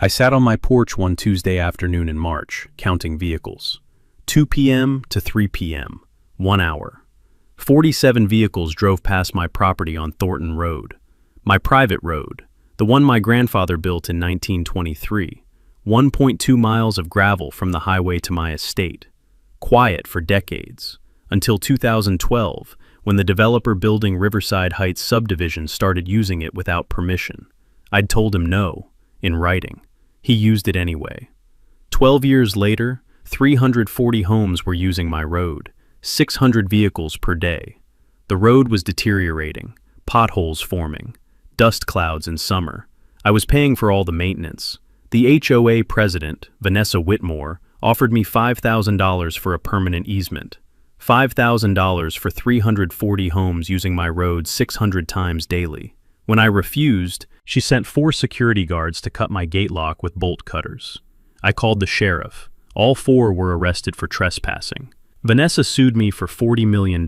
I sat on my porch one Tuesday afternoon in March, counting vehicles. 2 p.m. to 3 p.m., 1 hour. 47 vehicles drove past my property on Thornton Road, my private road, the one my grandfather built in 1923, 1.2 miles of gravel from the highway to my estate. Quiet for decades, until 2012, when the developer building Riverside Heights subdivision started using it without permission. I'd told him no, in writing. He used it anyway. 12 years later, 340 homes were using my road, 600 vehicles per day. The road was deteriorating, potholes forming, dust clouds in summer. I was paying for all the maintenance. The HOA president, Vanessa Whitmore, offered me $5,000 for a permanent easement. $5,000 for 340 homes using my road 600 times daily. When I refused, she sent 4 security guards to cut my gate lock with bolt cutters. I called the sheriff. All 4 were arrested for trespassing. Vanessa sued me for $40 million,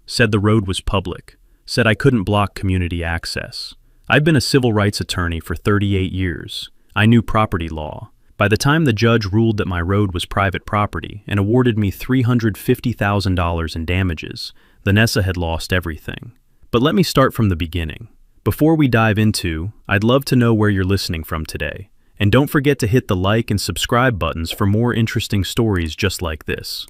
said the road was public, said I couldn't block community access. I've been a civil rights attorney for 38 years. I knew property law. By the time the judge ruled that my road was private property and awarded me $350,000 in damages, Vanessa had lost everything. But let me start from the beginning. Before we dive into, I'd love to know where you're listening from today. And don't forget to hit the like and subscribe buttons for more interesting stories just like this.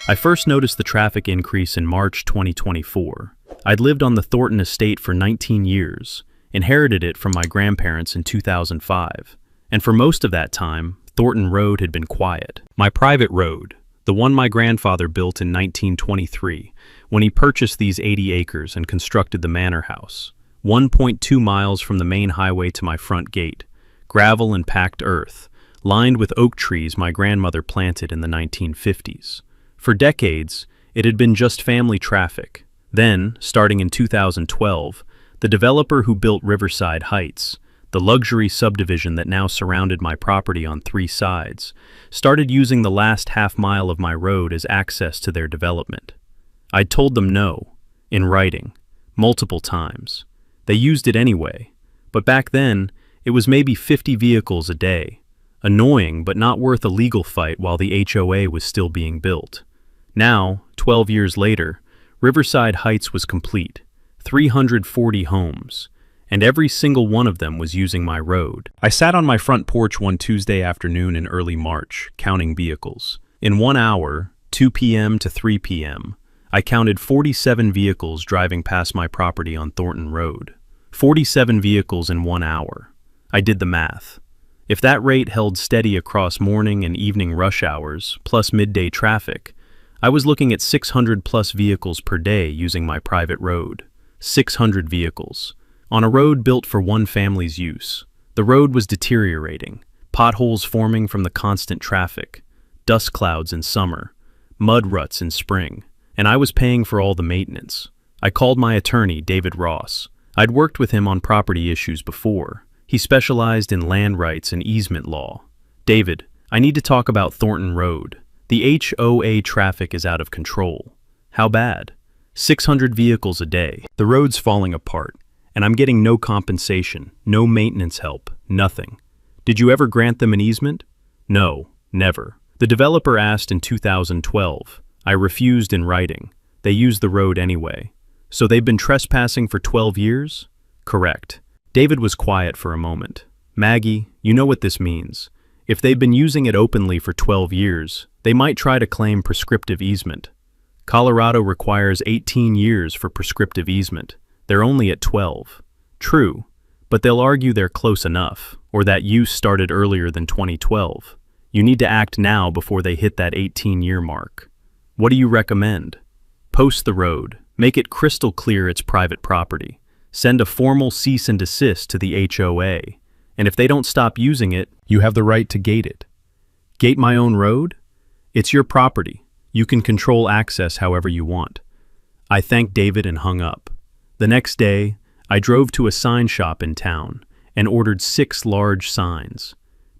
I first noticed the traffic increase in March 2024. I'd lived on the Thornton estate for 19 years, inherited it from my grandparents in 2005. And for most of that time, Thornton Road had been quiet. My private road, the one my grandfather built in 1923, when he purchased these 80 acres and constructed the manor house. 1.2 miles from the main highway to my front gate, gravel and packed earth, lined with oak trees my grandmother planted in the 1950s. For decades, it had been just family traffic. Then, starting in 2012, the developer who built Riverside Heights, the luxury subdivision that now surrounded my property on 3 sides, started using the last half mile of my road as access to their development. I'd told them no, in writing, multiple times. They used it anyway, but back then, it was maybe 50 vehicles a day. Annoying, but not worth a legal fight while the HOA was still being built. Now, 12 years later, Riverside Heights was complete, 340 homes, and every single one of them was using my road. I sat on my front porch one Tuesday afternoon in early March, counting vehicles. In 1 hour, 2 p.m. to 3 p.m., I counted 47 vehicles driving past my property on Thornton Road. 47 vehicles in 1 hour. I did the math. If that rate held steady across morning and evening rush hours, plus midday traffic, I was looking at 600 plus vehicles per day using my private road. 600 vehicles. On a road built for one family's use. The road was deteriorating, potholes forming from the constant traffic, dust clouds in summer, mud ruts in spring, and I was paying for all the maintenance. I called my attorney, David Ross. I'd worked with him on property issues before. He specialized in land rights and easement law. David, I need to talk about Thornton Road. The HOA traffic is out of control. How bad? 600 vehicles a day. The road's falling apart, and I'm getting no compensation, no maintenance help, nothing. Did you ever grant them an easement? No, never. The developer asked in 2012. I refused in writing. They used the road anyway. So they've been trespassing for 12 years? Correct. David was quiet for a moment. Maggie, you know what this means. If they've been using it openly for 12 years, they might try to claim prescriptive easement. Colorado requires 18 years for prescriptive easement. They're only at 12. True, but they'll argue they're close enough, or that use started earlier than 2012. You need to act now before they hit that 18-year mark. What do you recommend? Post the road. Make it crystal clear it's private property. Send a formal cease and desist to the HOA. And if they don't stop using it, you have the right to gate it. Gate my own road? It's your property. You can control access however you want. I thanked David and hung up. The next day, I drove to a sign shop in town and ordered 6 large signs.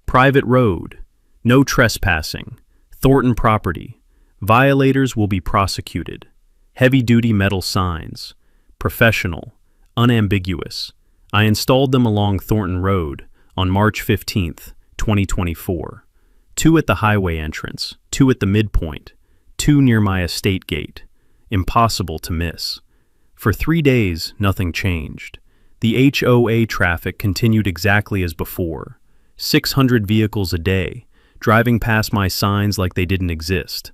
Private road. No trespassing. Thornton property. Violators will be prosecuted. Heavy-duty metal signs. Professional. Unambiguous. I installed them along Thornton Road on March 15th, 2024. 2 at the highway entrance, 2 at the midpoint, 2 near my estate gate. Impossible to miss. For 3 days, nothing changed. The HOA traffic continued exactly as before. 600 vehicles a day, driving past my signs like they didn't exist.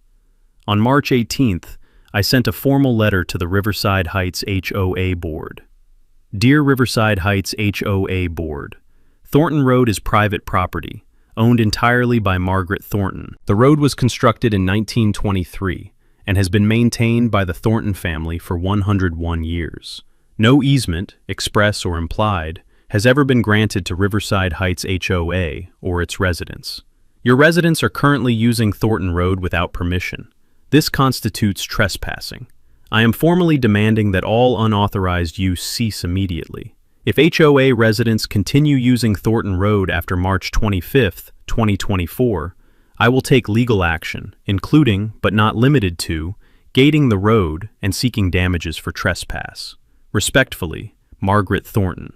On March 18th, I sent a formal letter to the Riverside Heights HOA Board. Dear Riverside Heights HOA Board, Thornton Road is private property, owned entirely by Margaret Thornton. The road was constructed in 1923 and has been maintained by the Thornton family for 101 years. No easement, express or implied, has ever been granted to Riverside Heights HOA or its residents. Your residents are currently using Thornton Road without permission. This constitutes trespassing. I am formally demanding that all unauthorized use cease immediately. If HOA residents continue using Thornton Road after March 25, 2024, I will take legal action, including, but not limited to, gating the road and seeking damages for trespass. Respectfully, Margaret Thornton.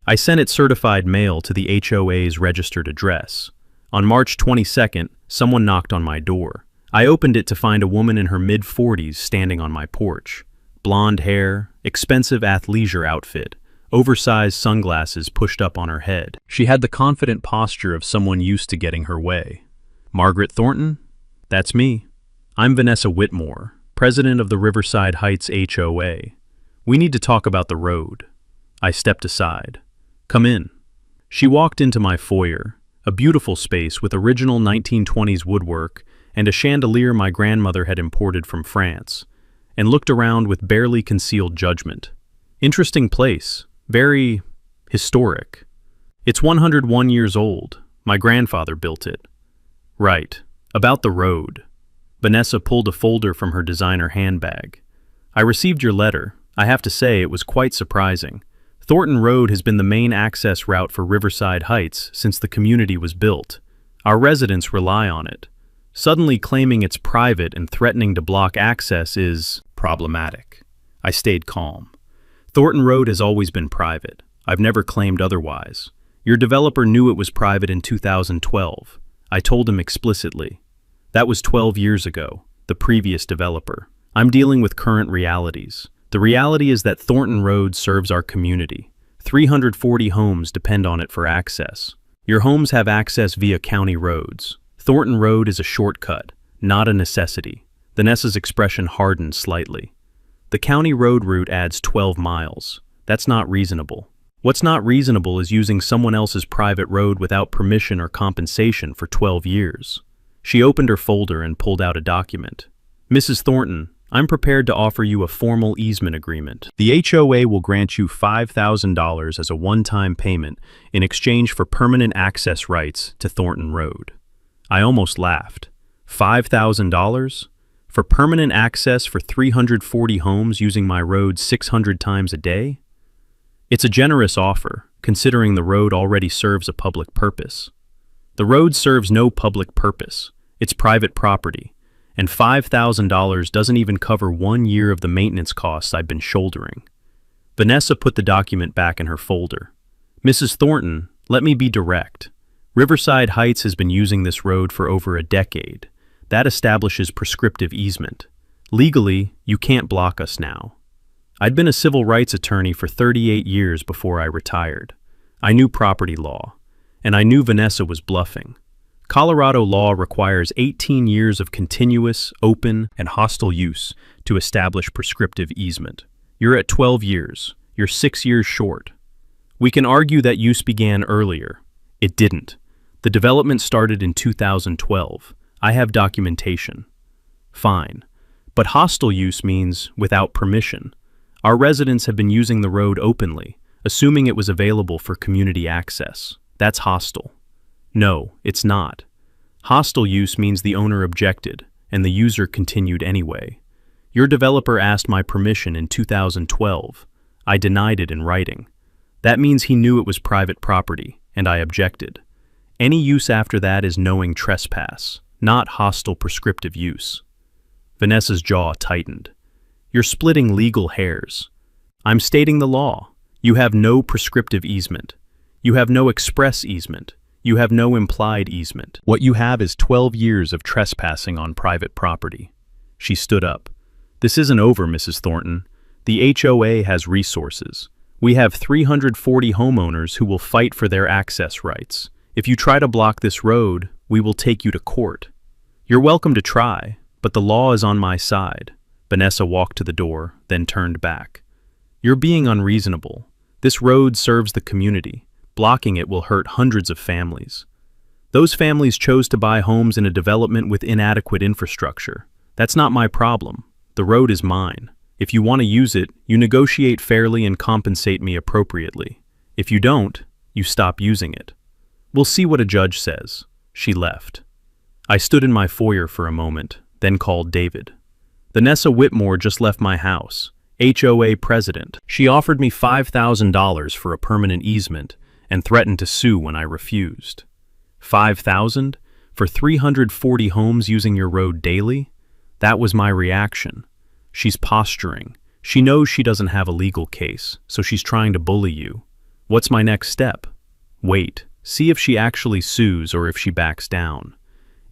I sent it certified mail to the HOA's registered address. On March 22nd, someone knocked on my door. I opened it to find a woman in her mid-40s standing on my porch. Blonde hair, expensive athleisure outfit, oversized sunglasses pushed up on her head. She had the confident posture of someone used to getting her way. Margaret Thornton? That's me. I'm Vanessa Whitmore, president of the Riverside Heights HOA. We need to talk about the road. I stepped aside. Come in. She walked into my foyer, a beautiful space with original 1920s woodwork and a chandelier my grandmother had imported from France, and looked around with barely concealed judgment. Interesting place, very historic. It's 101 years old. My grandfather built it. Right, about the road. Vanessa pulled a folder from her designer handbag. I received your letter. I have to say it was quite surprising. Thornton Road has been the main access route for Riverside Heights since the community was built. Our residents rely on it. Suddenly claiming it's private and threatening to block access is problematic. I stayed calm. Thornton Road has always been private. I've never claimed otherwise. Your developer knew it was private in 2012. I told him explicitly. That was 12 years ago, the previous developer. I'm dealing with current realities. The reality is that Thornton Road serves our community. 340 homes depend on it for access. Your homes have access via county roads. Thornton Road is a shortcut, not a necessity. Vanessa's expression hardened slightly. The county road route adds 12 miles. That's not reasonable. What's not reasonable is using someone else's private road without permission or compensation for 12 years. She opened her folder and pulled out a document. Mrs. Thornton, I'm prepared to offer you a formal easement agreement. The HOA will grant you $5,000 as a one-time payment in exchange for permanent access rights to Thornton Road. I almost laughed. $5,000? For permanent access for 340 homes using my road 600 times a day? It's a generous offer, considering the road already serves a public purpose. The road serves no public purpose. It's private property. And $5,000 doesn't even cover 1 year of the maintenance costs I've been shouldering. Vanessa put the document back in her folder. Mrs. Thornton, let me be direct. Riverside Heights has been using this road for over a decade. That establishes prescriptive easement. Legally, you can't block us now. I'd been a civil rights attorney for 38 years before I retired. I knew property law, and I knew Vanessa was bluffing. Colorado law requires 18 years of continuous, open, and hostile use to establish prescriptive easement. You're at 12 years. You're 6 years short. We can argue that use began earlier. It didn't. The development started in 2012. I have documentation. Fine. But hostile use means without permission. Our residents have been using the road openly, assuming it was available for community access. That's hostile. No, it's not. Hostile use means the owner objected, and the user continued anyway. Your developer asked my permission in 2012. I denied it in writing. That means he knew it was private property, and I objected. Any use after that is knowing trespass, not hostile prescriptive use. Vanessa's jaw tightened. You're splitting legal hairs. I'm stating the law. You have no prescriptive easement. You have no express easement. You have no implied easement. What you have is 12 years of trespassing on private property. She stood up. This isn't over, Mrs. Thornton. The HOA has resources. We have 340 homeowners who will fight for their access rights. If you try to block this road, we will take you to court. You're welcome to try, but the law is on my side. Vanessa walked to the door, then turned back. You're being unreasonable. This road serves the community. Blocking it will hurt hundreds of families. Those families chose to buy homes in a development with inadequate infrastructure. That's not my problem. The road is mine. If you want to use it, you negotiate fairly and compensate me appropriately. If you don't, you stop using it. We'll see what a judge says. She left. I stood in my foyer for a moment, then called David. Vanessa Whitmore just left my house, HOA president. She offered me $5,000 for a permanent easement and threatened to sue when I refused. $5,000 for 340 homes using your road daily? That was my reaction. She's posturing. She knows she doesn't have a legal case, so she's trying to bully you. What's my next step? Wait, see if she actually sues or if she backs down.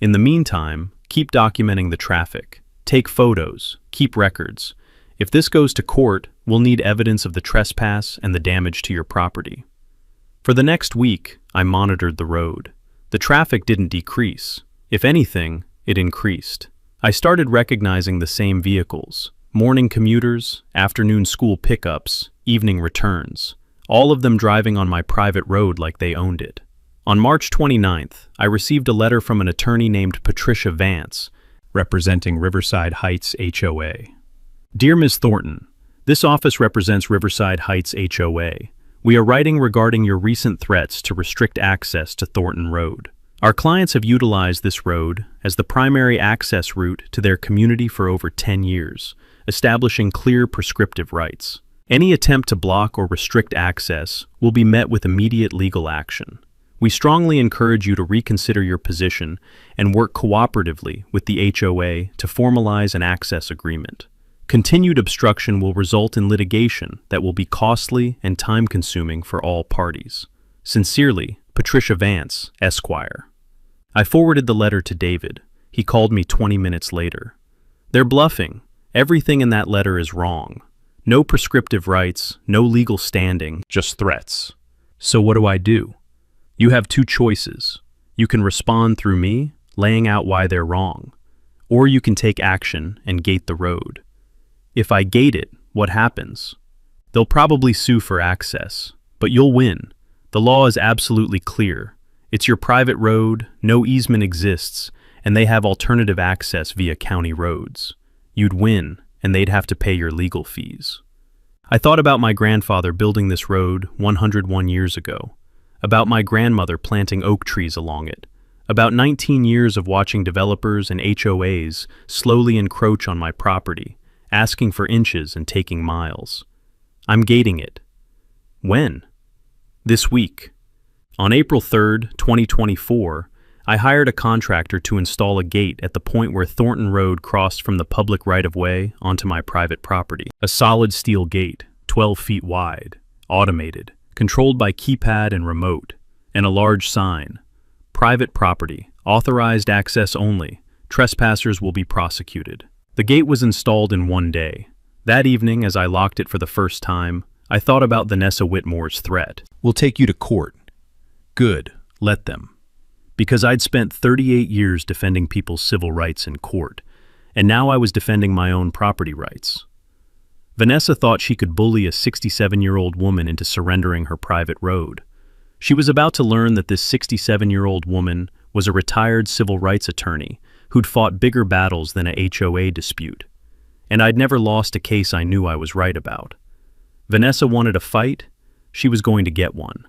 In the meantime, keep documenting the traffic. Take photos, keep records. If this goes to court, we'll need evidence of the trespass and the damage to your property. For the next week, I monitored the road. The traffic didn't decrease. If anything, it increased. I started recognizing the same vehicles: morning commuters, afternoon school pickups, evening returns, all of them driving on my private road like they owned it. On March 29th, I received a letter from an attorney named Patricia Vance, representing Riverside Heights HOA. Dear Ms. Thornton, this office represents Riverside Heights HOA. We are writing regarding your recent threats to restrict access to Thornton Road. Our clients have utilized this road as the primary access route to their community for over 10 years, establishing clear prescriptive rights. Any attempt to block or restrict access will be met with immediate legal action. We strongly encourage you to reconsider your position and work cooperatively with the HOA to formalize an access agreement. Continued obstruction will result in litigation that will be costly and time-consuming for all parties. Sincerely, Patricia Vance, Esquire. I forwarded the letter to David. He called me 20 minutes later. They're bluffing. Everything in that letter is wrong. No prescriptive rights, no legal standing, just threats. So what do? You have two choices. You can respond through me, laying out why they're wrong, or you can take action and gate the road. If I gate it, what happens? They'll probably sue for access, but you'll win. The law is absolutely clear. It's your private road, no easement exists, and they have alternative access via county roads. You'd win, and they'd have to pay your legal fees. I thought about my grandfather building this road 101 years ago, about my grandmother planting oak trees along it, about 19 years of watching developers and HOAs slowly encroach on my property, asking for inches and taking miles. I'm gating it. When? This week. On April 3rd, 2024, I hired a contractor to install a gate at the point where Thornton Road crossed from the public right-of-way onto my private property. A solid steel gate, 12 feet wide, automated, controlled by keypad and remote, and a large sign. Private property, authorized access only. Trespassers will be prosecuted. The gate was installed in one day. That evening, as I locked it for the first time, I thought about Vanessa Whitmore's threat. We'll take you to court. Good, let them. Because I'd spent 38 years defending people's civil rights in court, and now I was defending my own property rights. Vanessa thought she could bully a 67-year-old woman into surrendering her private road. She was about to learn that this 67-year-old woman was a retired civil rights attorney who'd fought bigger battles than a HOA dispute. And I'd never lost a case I knew I was right about. Vanessa wanted a fight. She was going to get one.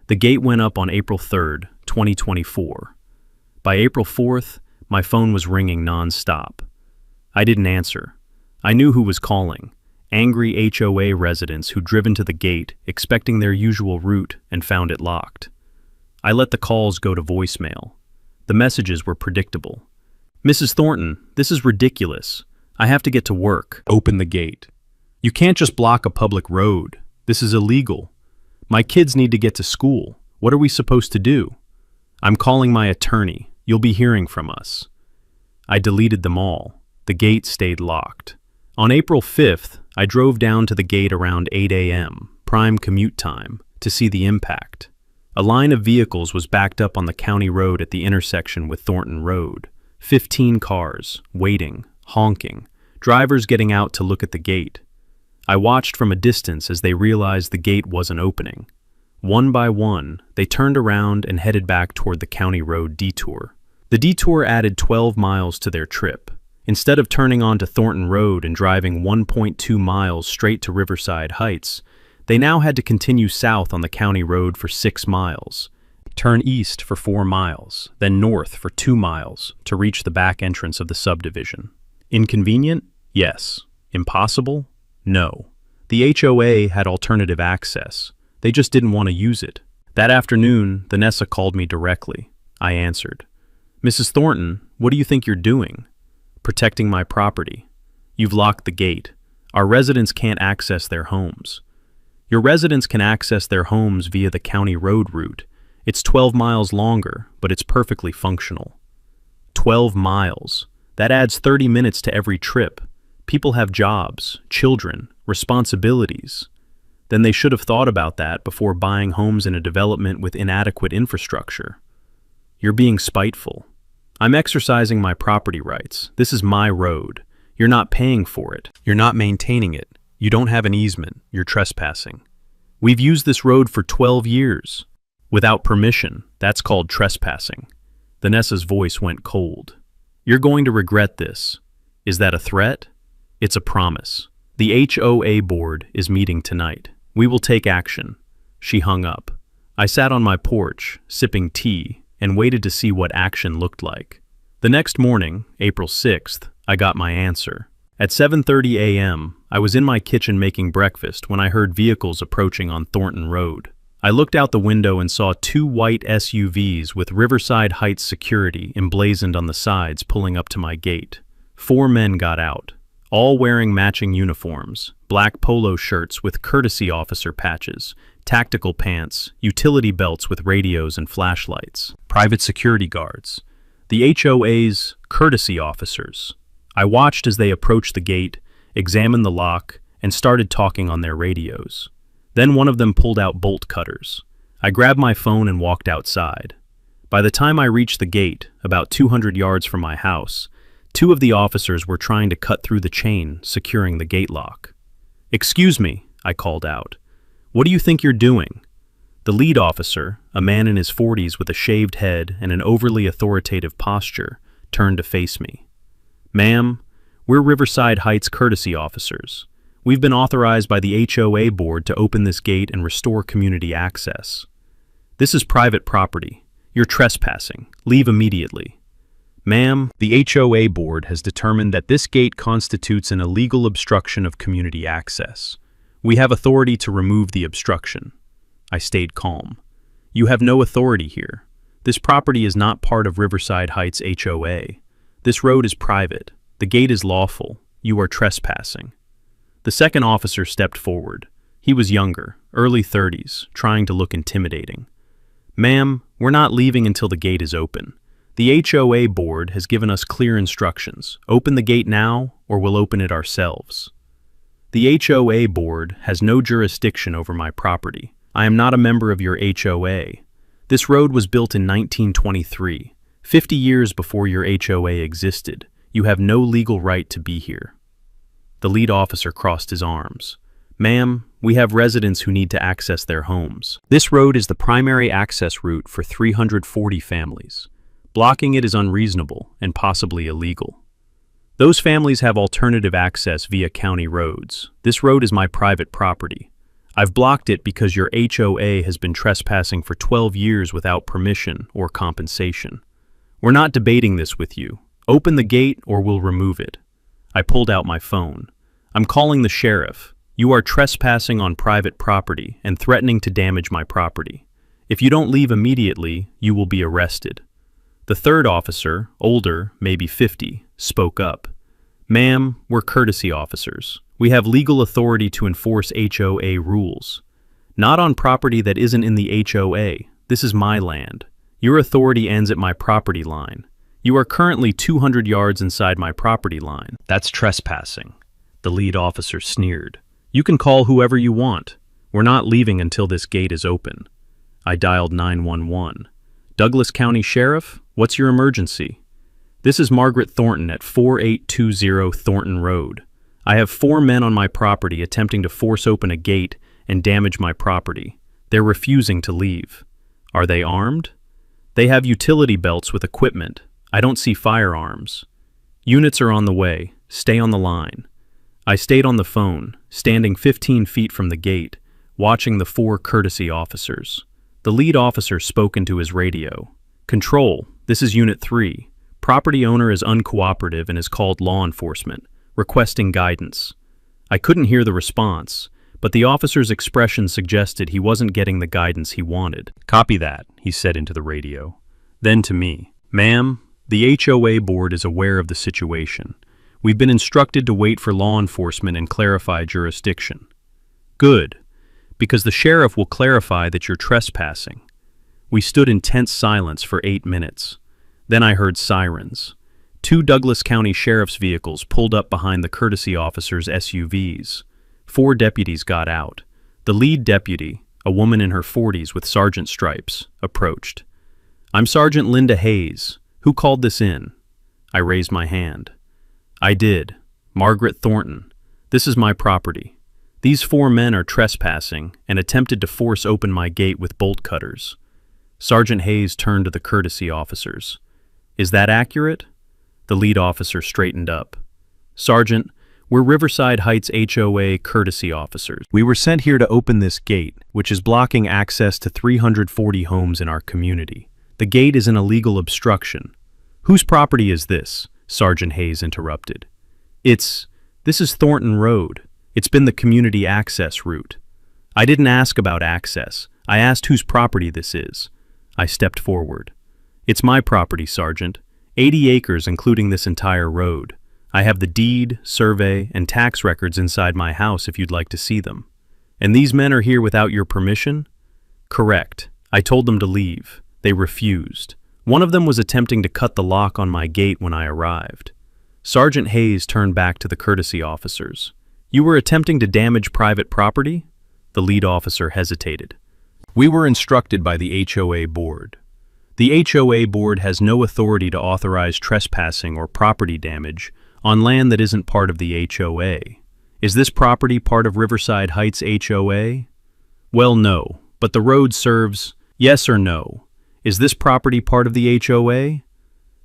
The gate went up on April 3rd, 2024. By April 4th, my phone was ringing non-stop. I didn't answer. I knew who was calling. Angry HOA residents who'd driven to the gate expecting their usual route and found it locked. I let the calls go to voicemail. The messages were predictable. Mrs. Thornton, this is ridiculous. I have to get to work. Open the gate. You can't just block a public road. This is illegal. My kids need to get to school. What are we supposed to do? I'm calling my attorney. You'll be hearing from us. I deleted them all. The gate stayed locked. On April 5th, I drove down to the gate around 8 a.m., prime commute time, to see the impact. A line of vehicles was backed up on the county road at the intersection with Thornton Road. 15 cars, waiting, honking, drivers getting out to look at the gate. I watched from a distance as they realized the gate wasn't opening. One by one, they turned around and headed back toward the county road detour. The detour added 12 miles to their trip. Instead of turning onto Thornton Road and driving 1.2 miles straight to Riverside Heights, they now had to continue south on the county road for 6 miles, turn east for 4 miles, then north for 2 miles to reach the back entrance of the subdivision. Inconvenient? Yes. Impossible? No. The HOA had alternative access. They just didn't want to use it. That afternoon, Vanessa called me directly. I answered. "Mrs. Thornton, what do you think you're doing?" "Protecting my property. You've locked the gate. Our residents can't access their homes." "Your residents can access their homes via the county road route. It's 12 miles longer, but it's perfectly functional." 12 miles. That adds 30 minutes to every trip. People have jobs, children, responsibilities. Then they should have thought about that before buying homes in a development with inadequate infrastructure. "You're being spiteful." "I'm exercising my property rights. This is my road. You're not paying for it. You're not maintaining it. You don't have an easement. You're trespassing. We've used this road for 12 years. Without permission, that's called trespassing." Vanessa's voice went cold. "You're going to regret this." "Is that a threat?" "It's a promise. The HOA board is meeting tonight. We will take action." She hung up. I sat on my porch, sipping tea, and waited to see what action looked like. The next morning, April 6th, I got my answer. At 7:30 a.m., I was in my kitchen making breakfast when I heard vehicles approaching on Thornton Road. I looked out the window and saw 2 white SUVs with Riverside Heights security emblazoned on the sides pulling up to my gate. 4 men got out, all wearing matching uniforms, black polo shirts with courtesy officer patches, tactical pants, utility belts with radios and flashlights, private security guards, the HOA's courtesy officers. I watched as they approached the gate, examined the lock, and started talking on their radios. Then one of them pulled out bolt cutters. I grabbed my phone and walked outside. By the time I reached the gate, about 200 yards from my house, 2 of the officers were trying to cut through the chain securing the gate lock. "Excuse me," I called out. "What do you think you're doing?" The lead officer, a man in his 40s with a shaved head and an overly authoritative posture, turned to face me. "Ma'am, we're Riverside Heights courtesy officers. We've been authorized by the HOA board to open this gate and restore community access. This is private property. You're trespassing. Leave immediately." "Ma'am, the HOA board has determined that this gate constitutes an illegal obstruction of community access. We have authority to remove the obstruction." I stayed calm. "You have no authority here. This property is not part of Riverside Heights HOA. This road is private. The gate is lawful. You are trespassing." The second officer stepped forward. He was younger, early 30s, trying to look intimidating. "Ma'am, we're not leaving until the gate is open. The HOA board has given us clear instructions. Open the gate now, or we'll open it ourselves." "The HOA board has no jurisdiction over my property. I am not a member of your HOA. This road was built in 1923, 50 years before your HOA existed. You have no legal right to be here." The lead officer crossed his arms. "Ma'am, we have residents who need to access their homes. This road is the primary access route for 340 families. Blocking it is unreasonable and possibly illegal. Those families have alternative access via county roads. This road is my private property. I've blocked it because your HOA has been trespassing for 12 years without permission or compensation. We're not debating this with you. Open the gate or we'll remove it." I pulled out my phone. "I'm calling the sheriff. You are trespassing on private property and threatening to damage my property. If you don't leave immediately, you will be arrested." The third officer, older, maybe 50, spoke up. "Ma'am, we're courtesy officers. We have legal authority to enforce HOA rules. Not on property that isn't in the HOA. This is my land. Your authority ends at my property line. You are currently 200 yards inside my property line. That's trespassing. The lead officer sneered. You can call whoever you want. We're not leaving until this gate is open. I dialed 911. Douglas County Sheriff, what's your emergency? This is Margaret Thornton at 4820 Thornton Road. I have 4 men on my property attempting to force open a gate and damage my property. They're refusing to leave. Are they armed? They have utility belts with equipment. I don't see firearms. Units are on the way. Stay on the line. I stayed on the phone, standing 15 feet from the gate, watching the 4 courtesy officers. The lead officer spoke into his radio. Control, this is Unit 3. Property owner is uncooperative and has called law enforcement, requesting guidance. I couldn't hear the response, but the officer's expression suggested he wasn't getting the guidance he wanted. Copy that, he said into the radio. Then to me, ma'am, the HOA board is aware of the situation. We've been instructed to wait for law enforcement and clarify jurisdiction. Good, because the sheriff will clarify that you're trespassing. We stood in tense silence for 8 minutes. Then I heard sirens. 2 Douglas County Sheriff's vehicles pulled up behind the courtesy officers' SUVs. 4 deputies got out. The lead deputy, a woman in her 40s with sergeant stripes, approached. I'm Sergeant Linda Hayes. Who called this in? I raised my hand. I did. Margaret Thornton. This is my property. These 4 men are trespassing and attempted to force open my gate with bolt cutters. Sergeant Hayes turned to the courtesy officers. Is that accurate? The lead officer straightened up. Sergeant, we're Riverside Heights HOA courtesy officers. We were sent here to open this gate, which is blocking access to 340 homes in our community. The gate is an illegal obstruction. Whose property is this? Sergeant Hayes interrupted. This is Thornton Road. It's been the community access route. I didn't ask about access. I asked whose property this is. I stepped forward. It's my property, Sergeant. 80 acres including this entire road. I have the deed, survey, and tax records inside my house if you'd like to see them. And these men are here without your permission? Correct. I told them to leave. They refused. One of them was attempting to cut the lock on my gate when I arrived. Sergeant Hayes turned back to the courtesy officers. You were attempting to damage private property? The lead officer hesitated. We were instructed by the HOA board. The HOA board has no authority to authorize trespassing or property damage on land that isn't part of the HOA. Is this property part of Riverside Heights HOA? Well, no, but the road serves. Yes or no? Is this property part of the HOA?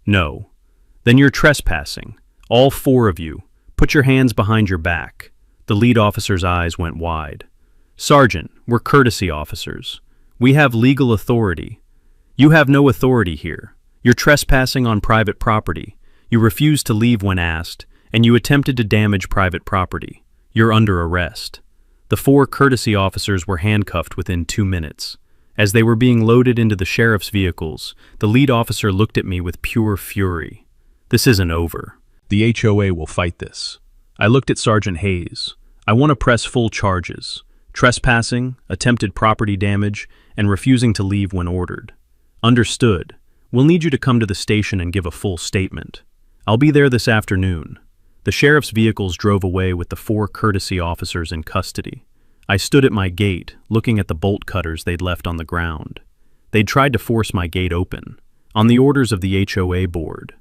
No. Then you're trespassing. All 4 of you. Put your hands behind your back. The lead officer's eyes went wide. Sergeant, we're courtesy officers. We have legal authority. You have no authority here. You're trespassing on private property. You refused to leave when asked, and you attempted to damage private property. You're under arrest. The 4 courtesy officers were handcuffed within 2 minutes. As they were being loaded into the sheriff's vehicles, the lead officer looked at me with pure fury. This isn't over. The HOA will fight this. I looked at Sergeant Hayes. I want to press full charges. Trespassing, attempted property damage, and refusing to leave when ordered. Understood. We'll need you to come to the station and give a full statement. I'll be there this afternoon. The sheriff's vehicles drove away with the 4 courtesy officers in custody. I stood at my gate, looking at the bolt cutters they'd left on the ground. They'd tried to force my gate open, on the orders of the HOA board.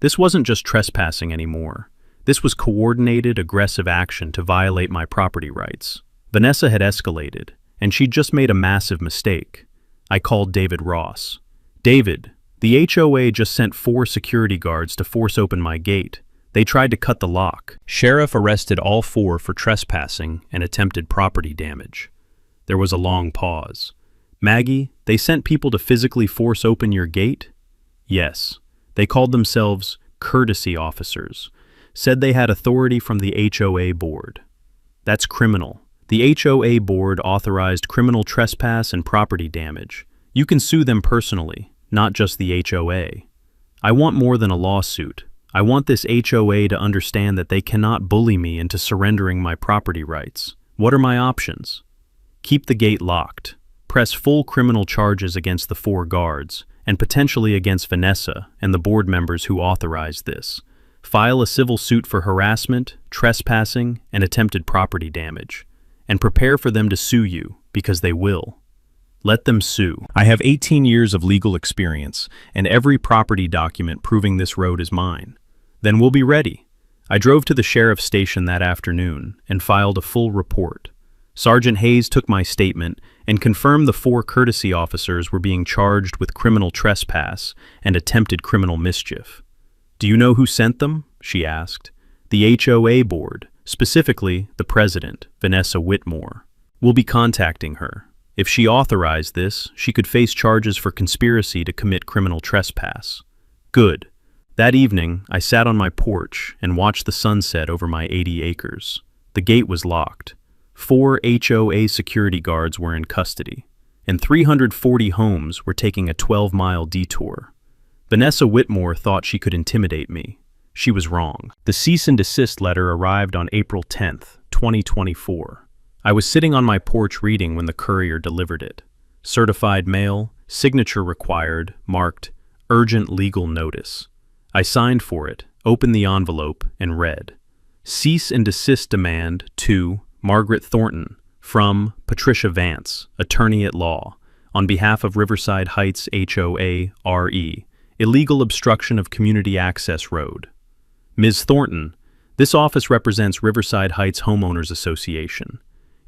This wasn't just trespassing anymore. This was coordinated, aggressive action to violate my property rights. Vanessa had escalated, and she'd just made a massive mistake. I called David Ross. David, the HOA just sent 4 security guards to force open my gate. They tried to cut the lock. Sheriff arrested all 4 for trespassing and attempted property damage. There was a long pause. Maggie, they sent people to physically force open your gate? Yes. They called themselves courtesy officers. Said they had authority from the HOA board. That's criminal. The HOA board authorized criminal trespass and property damage. You can sue them personally, not just the HOA. I want more than a lawsuit. I want this HOA to understand that they cannot bully me into surrendering my property rights. What are my options? Keep the gate locked. Press full criminal charges against the 4 guards, and potentially against Vanessa and the board members who authorized this. File a civil suit for harassment, trespassing, and attempted property damage. And prepare for them to sue you, because they will. Let them sue. I have 18 years of legal experience, and every property document proving this road is mine. Then we'll be ready. I drove to the sheriff's station that afternoon and filed a full report. Sergeant Hayes took my statement and confirmed the 4 courtesy officers were being charged with criminal trespass and attempted criminal mischief. "Do you know who sent them?" she asked. "The HOA board, specifically the president, Vanessa Whitmore. We'll be contacting her. If she authorized this, she could face charges for conspiracy to commit criminal trespass." Good. That evening, I sat on my porch and watched the sunset over my 80 acres. The gate was locked. 4 HOA security guards were in custody, and 340 homes were taking a 12-mile detour. Vanessa Whitmore thought she could intimidate me. She was wrong. The cease and desist letter arrived on April 10th, 2024. I was sitting on my porch reading when the courier delivered it. Certified mail, signature required, marked, urgent legal notice. I signed for it, opened the envelope, and read, "Cease and desist demand to Margaret Thornton, from Patricia Vance, attorney at law, on behalf of Riverside Heights HOA RE, illegal obstruction of community access road. Ms. Thornton, this office represents Riverside Heights Homeowners Association.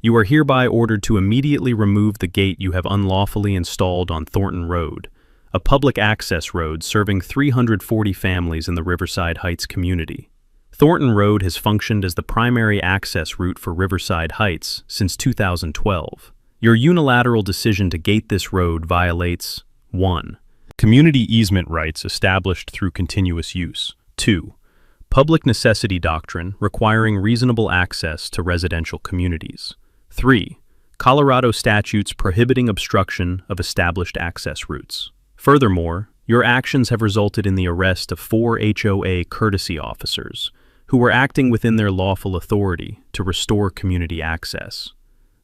You are hereby ordered to immediately remove the gate you have unlawfully installed on Thornton Road, a public access road serving 340 families in the Riverside Heights community. Thornton Road has functioned as the primary access route for Riverside Heights since 2012. Your unilateral decision to gate this road violates 1. Community easement rights established through continuous use. 2. Public necessity doctrine requiring reasonable access to residential communities. 3. Colorado statutes prohibiting obstruction of established access routes. Furthermore, your actions have resulted in the arrest of 4 HOA courtesy officers, who were acting within their lawful authority to restore community access.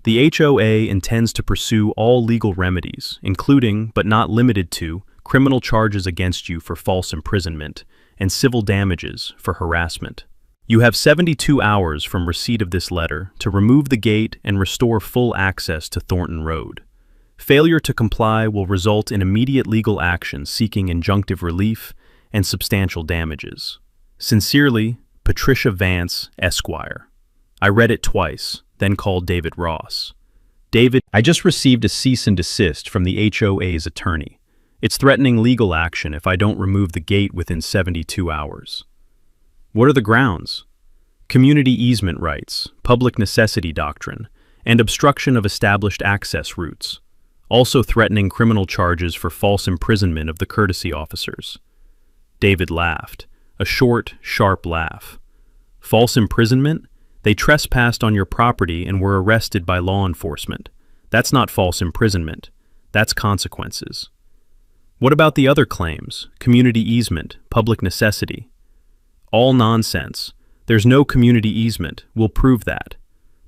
The HOA intends to pursue all legal remedies, including, but not limited to, criminal charges against you for false imprisonment and civil damages for harassment. You have 72 hours from receipt of this letter to remove the gate and restore full access to Thornton Road. Failure to comply will result in immediate legal action seeking injunctive relief and substantial damages. Sincerely, Patricia Vance, Esquire. I read it twice, then called David Ross. David, I just received a cease and desist from the HOA's attorney. It's threatening legal action if I don't remove the gate within 72 hours. What are the grounds? Community easement rights, public necessity doctrine, and obstruction of established access routes. Also threatening criminal charges for false imprisonment of the courtesy officers. David laughed. A short, sharp laugh. False imprisonment? They trespassed on your property and were arrested by law enforcement. That's not false imprisonment. That's consequences. What about the other claims? Community easement, public necessity. All nonsense. There's no community easement. We'll prove that.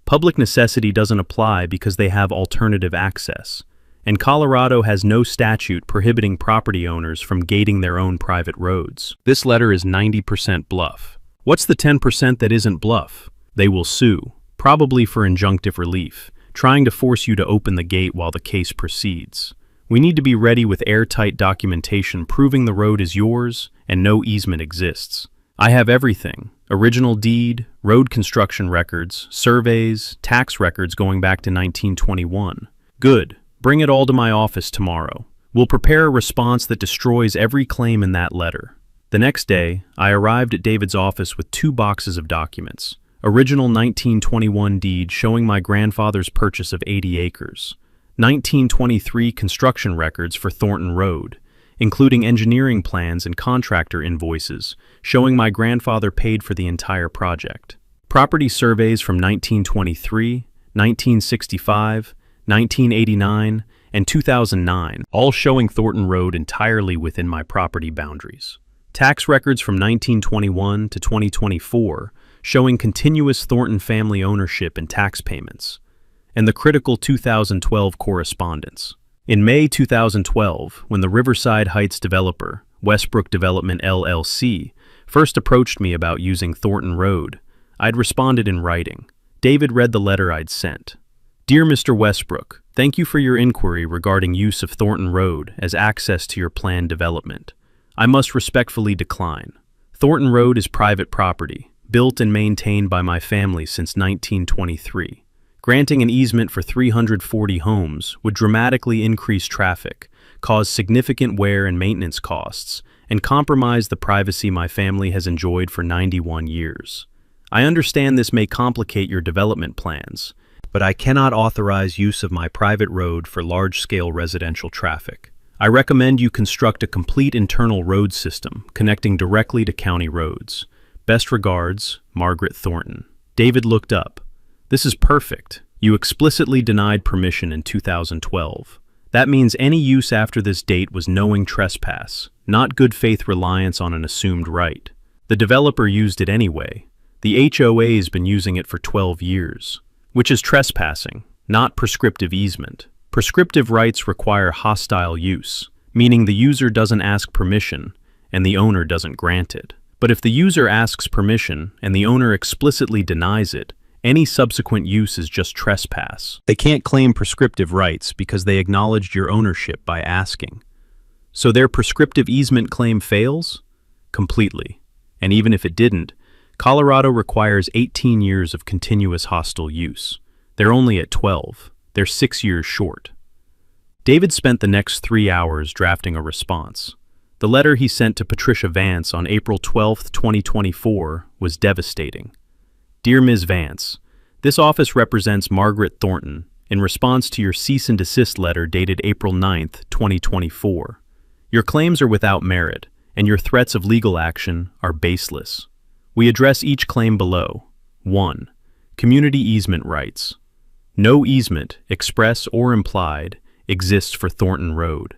Public necessity doesn't apply because they have alternative access. And Colorado has no statute prohibiting property owners from gating their own private roads. This letter is 90% bluff. What's the 10% that isn't bluff? They will sue, probably for injunctive relief, trying to force you to open the gate while the case proceeds. We need to be ready with airtight documentation proving the road is yours and no easement exists. I have everything: original deed, road construction records, surveys, tax records going back to 1921. Good. Bring it all to my office tomorrow. We'll prepare a response that destroys every claim in that letter. The next day, I arrived at David's office with 2 boxes of documents. Original 1921 deed showing my grandfather's purchase of 80 acres. 1923 construction records for Thornton Road, including engineering plans and contractor invoices showing my grandfather paid for the entire project. Property surveys from 1923, 1965, 1989, and 2009, all showing Thornton Road entirely within my property boundaries. Tax records from 1921 to 2024, showing continuous Thornton family ownership and tax payments. And the critical 2012 correspondence. In May 2012, when the Riverside Heights developer, Westbrook Development LLC, first approached me about using Thornton Road, I'd responded in writing. David read the letter I'd sent. Dear Mr. Westbrook, thank you for your inquiry regarding use of Thornton Road as access to your planned development. I must respectfully decline. Thornton Road is private property, built and maintained by my family since 1923. Granting an easement for 340 homes would dramatically increase traffic, cause significant wear and maintenance costs, and compromise the privacy my family has enjoyed for 91 years. I understand this may complicate your development plans, but I cannot authorize use of my private road for large-scale residential traffic. I recommend you construct a complete internal road system connecting directly to county roads. Best regards, Margaret Thornton. David looked up. This is perfect. You explicitly denied permission in 2012. That means any use after this date was knowing trespass, not good faith reliance on an assumed right. The developer used it anyway. The HOA has been using it for 12 years, which is trespassing, not prescriptive easement. Prescriptive rights require hostile use, meaning the user doesn't ask permission and the owner doesn't grant it. But if the user asks permission and the owner explicitly denies it, any subsequent use is just trespass. They can't claim prescriptive rights because they acknowledged your ownership by asking. So their prescriptive easement claim fails? Completely. And even if it didn't, Colorado requires 18 years of continuous hostile use. They're only at 12. They're 6 years short. David spent the next 3 hours drafting a response. The letter he sent to Patricia Vance on April 12, 2024 was devastating. Dear Ms. Vance, this office represents Margaret Thornton in response to your cease and desist letter dated April 9, 2024. Your claims are without merit, and your threats of legal action are baseless. We address each claim below. 1. Community easement rights. No easement, express or implied, exists for Thornton Road.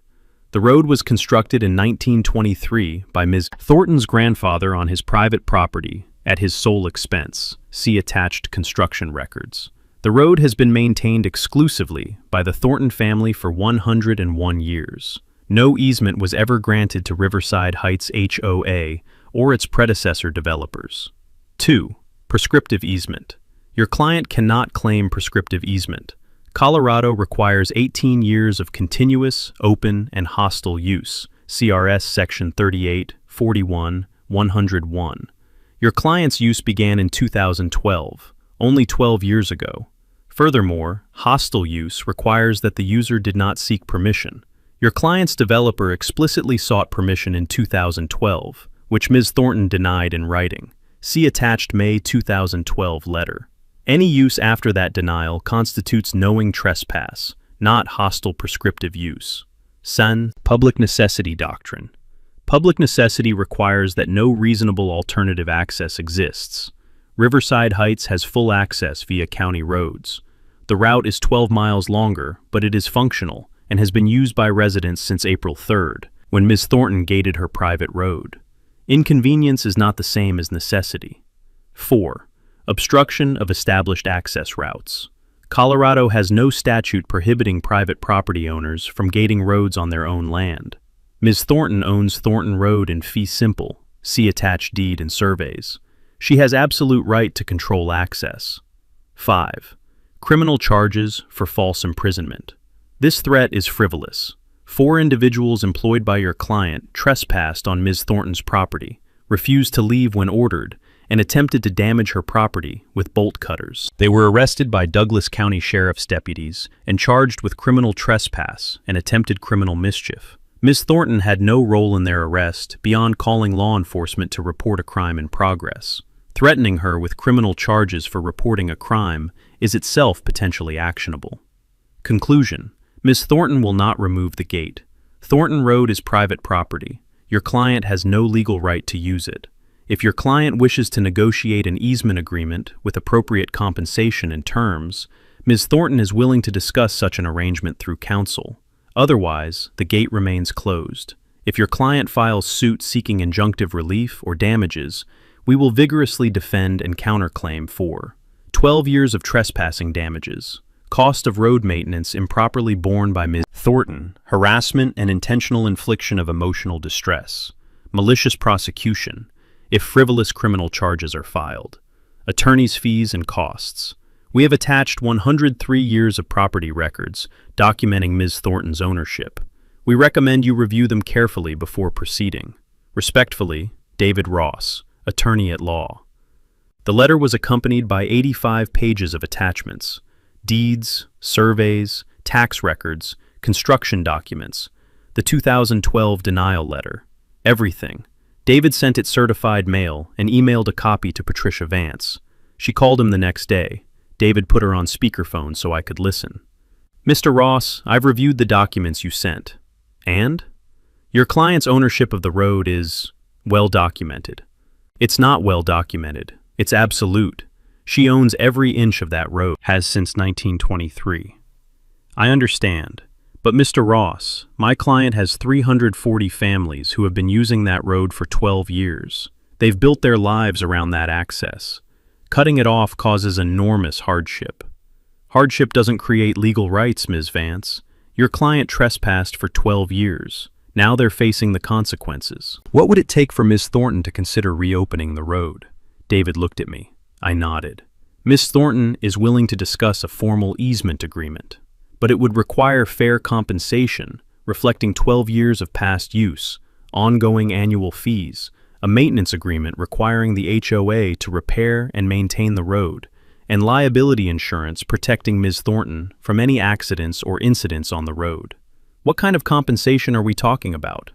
The road was constructed in 1923 by Ms. Thornton's grandfather on his private property at his sole expense. See attached construction records. The road has been maintained exclusively by the Thornton family for 101 years. No easement was ever granted to Riverside Heights HOA or its predecessor developers. 2. Prescriptive easement. Your client cannot claim prescriptive easement. Colorado requires 18 years of continuous, open, and hostile use. CRS Section 38, 41, 101. Your client's use began in 2012, only 12 years ago. Furthermore, hostile use requires that the user did not seek permission. Your client's developer explicitly sought permission in 2012, which Ms. Thornton denied in writing. See attached May 2012 letter. Any use after that denial constitutes knowing trespass, not hostile prescriptive use. Sun, public necessity doctrine. Public necessity requires that no reasonable alternative access exists. Riverside Heights has full access via county roads. The route is 12 miles longer, but it is functional and has been used by residents since April 3rd, when Ms. Thornton gated her private road. Inconvenience is not the same as necessity. 4. Obstruction of established access routes. Colorado has no statute prohibiting private property owners from gating roads on their own land. Ms. Thornton owns Thornton Road in fee simple, see attached deed and surveys. She has absolute right to control access. 5. Criminal charges for false imprisonment. This threat is frivolous. 4 individuals employed by your client trespassed on Ms. Thornton's property, refused to leave when ordered, and attempted to damage her property with bolt cutters. They were arrested by Douglas County Sheriff's deputies and charged with criminal trespass and attempted criminal mischief. Ms. Thornton had no role in their arrest beyond calling law enforcement to report a crime in progress. Threatening her with criminal charges for reporting a crime is itself potentially actionable. Conclusion: Ms. Thornton will not remove the gate. Thornton Road is private property. Your client has no legal right to use it. If your client wishes to negotiate an easement agreement with appropriate compensation and terms, Ms. Thornton is willing to discuss such an arrangement through counsel. Otherwise, the gate remains closed. If your client files suit seeking injunctive relief or damages, we will vigorously defend and counterclaim for 12 years of trespassing damages, Cost of road maintenance improperly borne by Ms. Thornton. Harassment and intentional infliction of emotional distress. Malicious prosecution, if frivolous criminal charges are filed. Attorney's fees and costs. We have attached 103 years of property records documenting Ms. Thornton's ownership. We recommend you review them carefully before proceeding. Respectfully, David Ross, Attorney at Law. The letter was accompanied by 85 pages of attachments: deeds, surveys, tax records, construction documents, the 2012 denial letter, everything. David sent it certified mail and emailed a copy to Patricia Vance. She called him the next day. David put her on speakerphone so I could listen. Mr. Ross, I've reviewed the documents you sent. And? Your client's ownership of the road is well documented. It's not well documented. It's absolute. She owns every inch of that road, has since 1923. I understand. But Mr. Ross, my client has 340 families who have been using that road for 12 years. They've built their lives around that access. Cutting it off causes enormous hardship. Hardship doesn't create legal rights, Ms. Vance. Your client trespassed for 12 years. Now they're facing the consequences. What would it take for Ms. Thornton to consider reopening the road? David looked at me. I nodded. Ms. Thornton is willing to discuss a formal easement agreement, but it would require fair compensation, reflecting 12 years of past use, ongoing annual fees, a maintenance agreement requiring the HOA to repair and maintain the road, and liability insurance protecting Ms. Thornton from any accidents or incidents on the road. What kind of compensation are we talking about?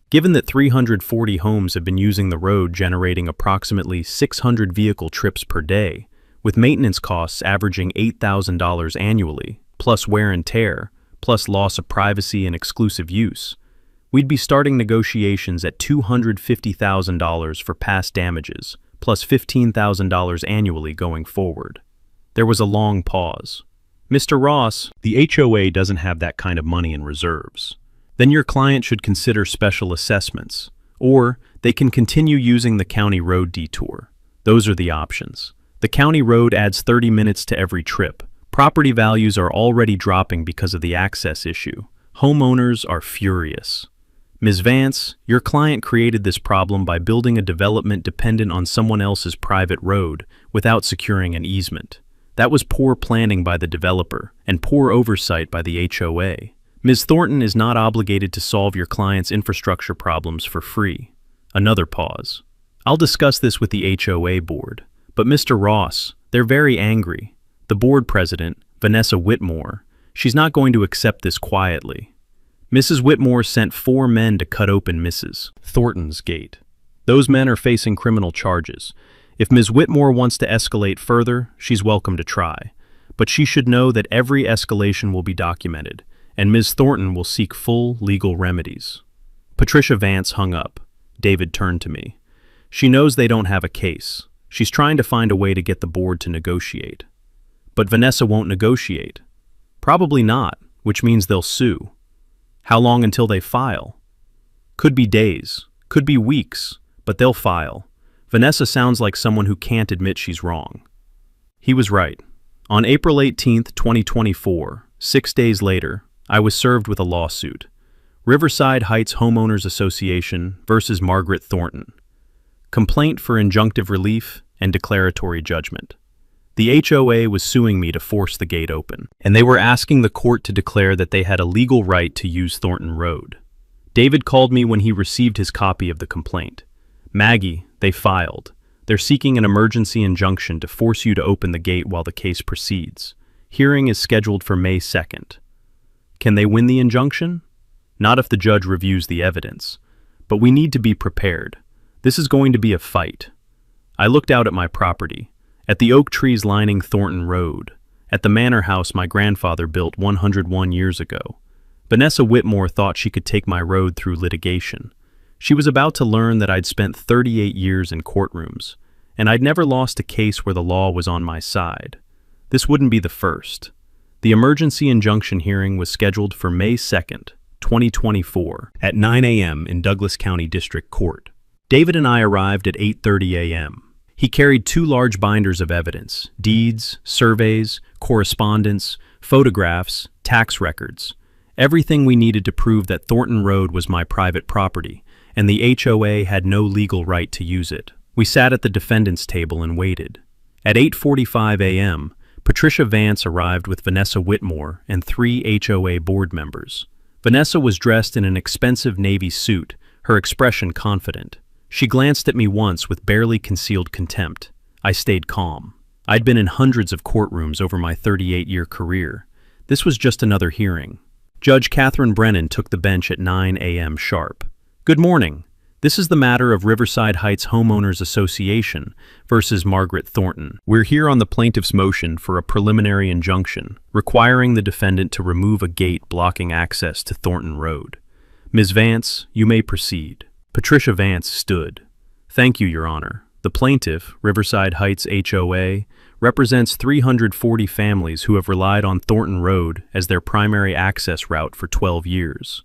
Given that 340 homes have been using the road, generating approximately 600 vehicle trips per day, with maintenance costs averaging $8,000 annually, plus wear and tear, plus loss of privacy and exclusive use, we'd be starting negotiations at $250,000 for past damages, plus $15,000 annually going forward. There was a long pause. Mr. Ross, the HOA doesn't have that kind of money in reserves. Then your client should consider special assessments, or they can continue using the county road detour. Those are the options. The county road adds 30 minutes to every trip. Property values are already dropping because of the access issue. Homeowners are furious. Ms. Vance, your client created this problem by building a development dependent on someone else's private road without securing an easement. That was poor planning by the developer and poor oversight by the HOA. Ms. Thornton is not obligated to solve your client's infrastructure problems for free. Another pause. I'll discuss this with the HOA board, but Mr. Ross, they're very angry. The board president, Vanessa Whitmore, she's not going to accept this quietly. Mrs. Whitmore sent 4 men to cut open Mrs. Thornton's gate. Those men are facing criminal charges. If Ms. Whitmore wants to escalate further, she's welcome to try. But she should know that every escalation will be documented, and Ms. Thornton will seek full legal remedies. Patricia Vance hung up. David turned to me. She knows they don't have a case. She's trying to find a way to get the board to negotiate. But Vanessa won't negotiate. Probably not, which means they'll sue. How long until they file? Could be days, could be weeks, but they'll file. Vanessa sounds like someone who can't admit she's wrong. He was right. On April 18, 2024, 6 days later, I was served with a lawsuit. Riverside Heights Homeowners Association versus Margaret Thornton. Complaint for injunctive relief and declaratory judgment. The HOA was suing me to force the gate open, and they were asking the court to declare that they had a legal right to use Thornton Road. David called me when he received his copy of the complaint. Maggie, they filed. They're seeking an emergency injunction to force you to open the gate while the case proceeds. Hearing is scheduled for May 2nd. Can they win the injunction? Not if the judge reviews the evidence. But we need to be prepared. This is going to be a fight. I looked out at my property, at the oak trees lining Thornton Road, at the manor house my grandfather built 101 years ago. Vanessa Whitmore thought she could take my road through litigation. She was about to learn that I'd spent 38 years in courtrooms, and I'd never lost a case where the law was on my side. This wouldn't be the first. The emergency injunction hearing was scheduled for May 2nd, 2024, at 9 a.m. in Douglas County District Court. David and I arrived at 8:30 a.m. He carried 2 large binders of evidence, deeds, surveys, correspondence, photographs, tax records, everything we needed to prove that Thornton Road was my private property, and the HOA had no legal right to use it. We sat at the defendant's table and waited. At 8:45 a.m., Patricia Vance arrived with Vanessa Whitmore and 3 HOA board members. Vanessa was dressed in an expensive navy suit, her expression confident. She glanced at me once with barely concealed contempt. I stayed calm. I'd been in hundreds of courtrooms over my 38-year career. This was just another hearing. Judge Catherine Brennan took the bench at 9 a.m. sharp. Good morning. This is the matter of Riverside Heights Homeowners Association versus Margaret Thornton. We're here on the plaintiff's motion for a preliminary injunction requiring the defendant to remove a gate blocking access to Thornton Road. Ms. Vance, you may proceed. Patricia Vance stood. Thank you, Your Honor. The plaintiff, Riverside Heights HOA, represents 340 families who have relied on Thornton Road as their primary access route for 12 years.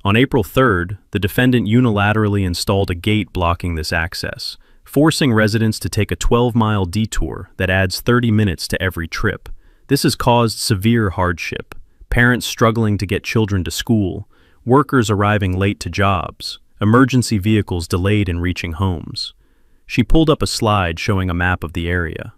On April 3rd, the defendant unilaterally installed a gate blocking this access, forcing residents to take a 12-mile detour that adds 30 minutes to every trip. This has caused severe hardship, parents struggling to get children to school, workers arriving late to jobs, emergency vehicles delayed in reaching homes. She pulled up a slide showing a map of the area.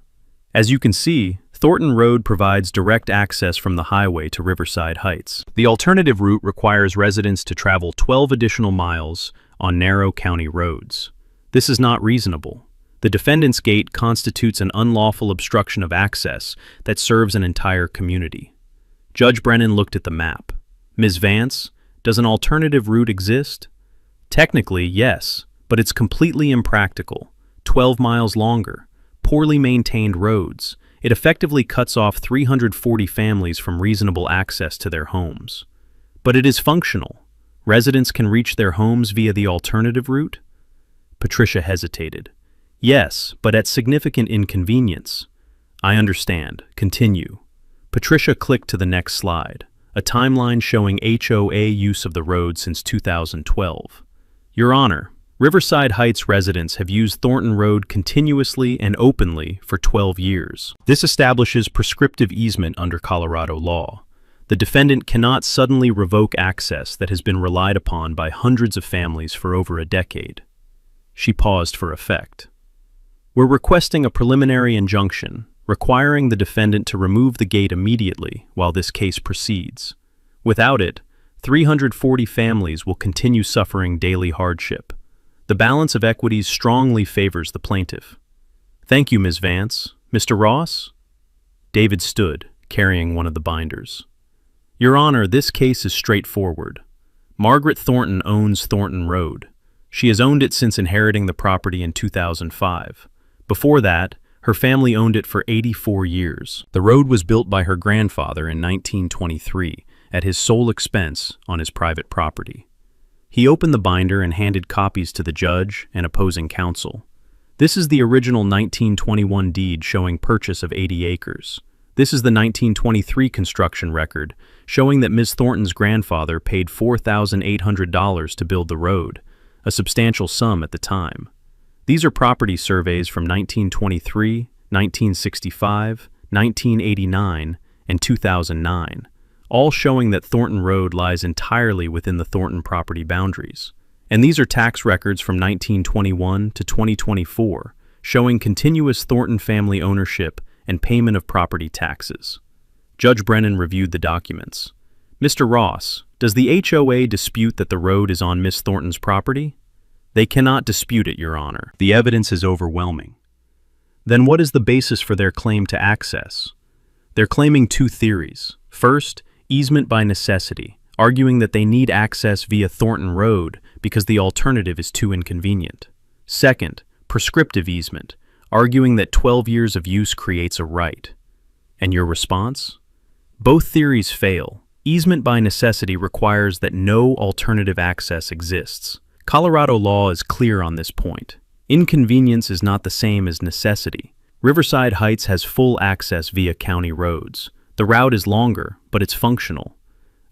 As you can see, Thornton Road provides direct access from the highway to Riverside Heights. The alternative route requires residents to travel 12 additional miles on narrow county roads. This is not reasonable. The defendant's gate constitutes an unlawful obstruction of access that serves an entire community. Judge Brennan looked at the map. Ms. Vance, does an alternative route exist? Technically, yes, but it's completely impractical. 12 miles longer, poorly maintained roads. It effectively cuts off 340 families from reasonable access to their homes. But it is functional. Residents can reach their homes via the alternative route? Patricia hesitated. Yes, but at significant inconvenience. I understand. Continue. Patricia clicked to the next slide, a timeline showing HOA use of the road since 2012. Your Honor, Riverside Heights residents have used Thornton Road continuously and openly for 12 years. This establishes prescriptive easement under Colorado law. The defendant cannot suddenly revoke access that has been relied upon by hundreds of families for over a decade. She paused for effect. We're requesting a preliminary injunction requiring the defendant to remove the gate immediately while this case proceeds. Without it, 340 families will continue suffering daily hardship. The balance of equities strongly favors the plaintiff. Thank you, Ms. Vance. Mr. Ross? David stood, carrying one of the binders. Your Honor, this case is straightforward. Margaret Thornton owns Thornton Road. She has owned it since inheriting the property in 2005. Before that, her family owned it for 84 years. The road was built by her grandfather in 1923 at his sole expense on his private property. He opened the binder and handed copies to the judge and opposing counsel. This is the original 1921 deed showing purchase of 80 acres. This is the 1923 construction record showing that Ms. Thornton's grandfather paid $4,800 to build the road, a substantial sum at the time. These are property surveys from 1923, 1965, 1989, and 2009. All showing that Thornton Road lies entirely within the Thornton property boundaries. And these are tax records from 1921 to 2024, showing continuous Thornton family ownership and payment of property taxes. Judge Brennan reviewed the documents. Mr. Ross, does the HOA dispute that the road is on Miss Thornton's property? They cannot dispute it, Your Honor. The evidence is overwhelming. Then what is the basis for their claim to access? They're claiming two theories. First, easement by necessity, arguing that they need access via Thornton Road because the alternative is too inconvenient. Second, prescriptive easement, arguing that 12 years of use creates a right. And your response? Both theories fail. Easement by necessity requires that no alternative access exists. Colorado law is clear on this point. Inconvenience is not the same as necessity. Riverside Heights has full access via county roads. The route is longer, but it's functional.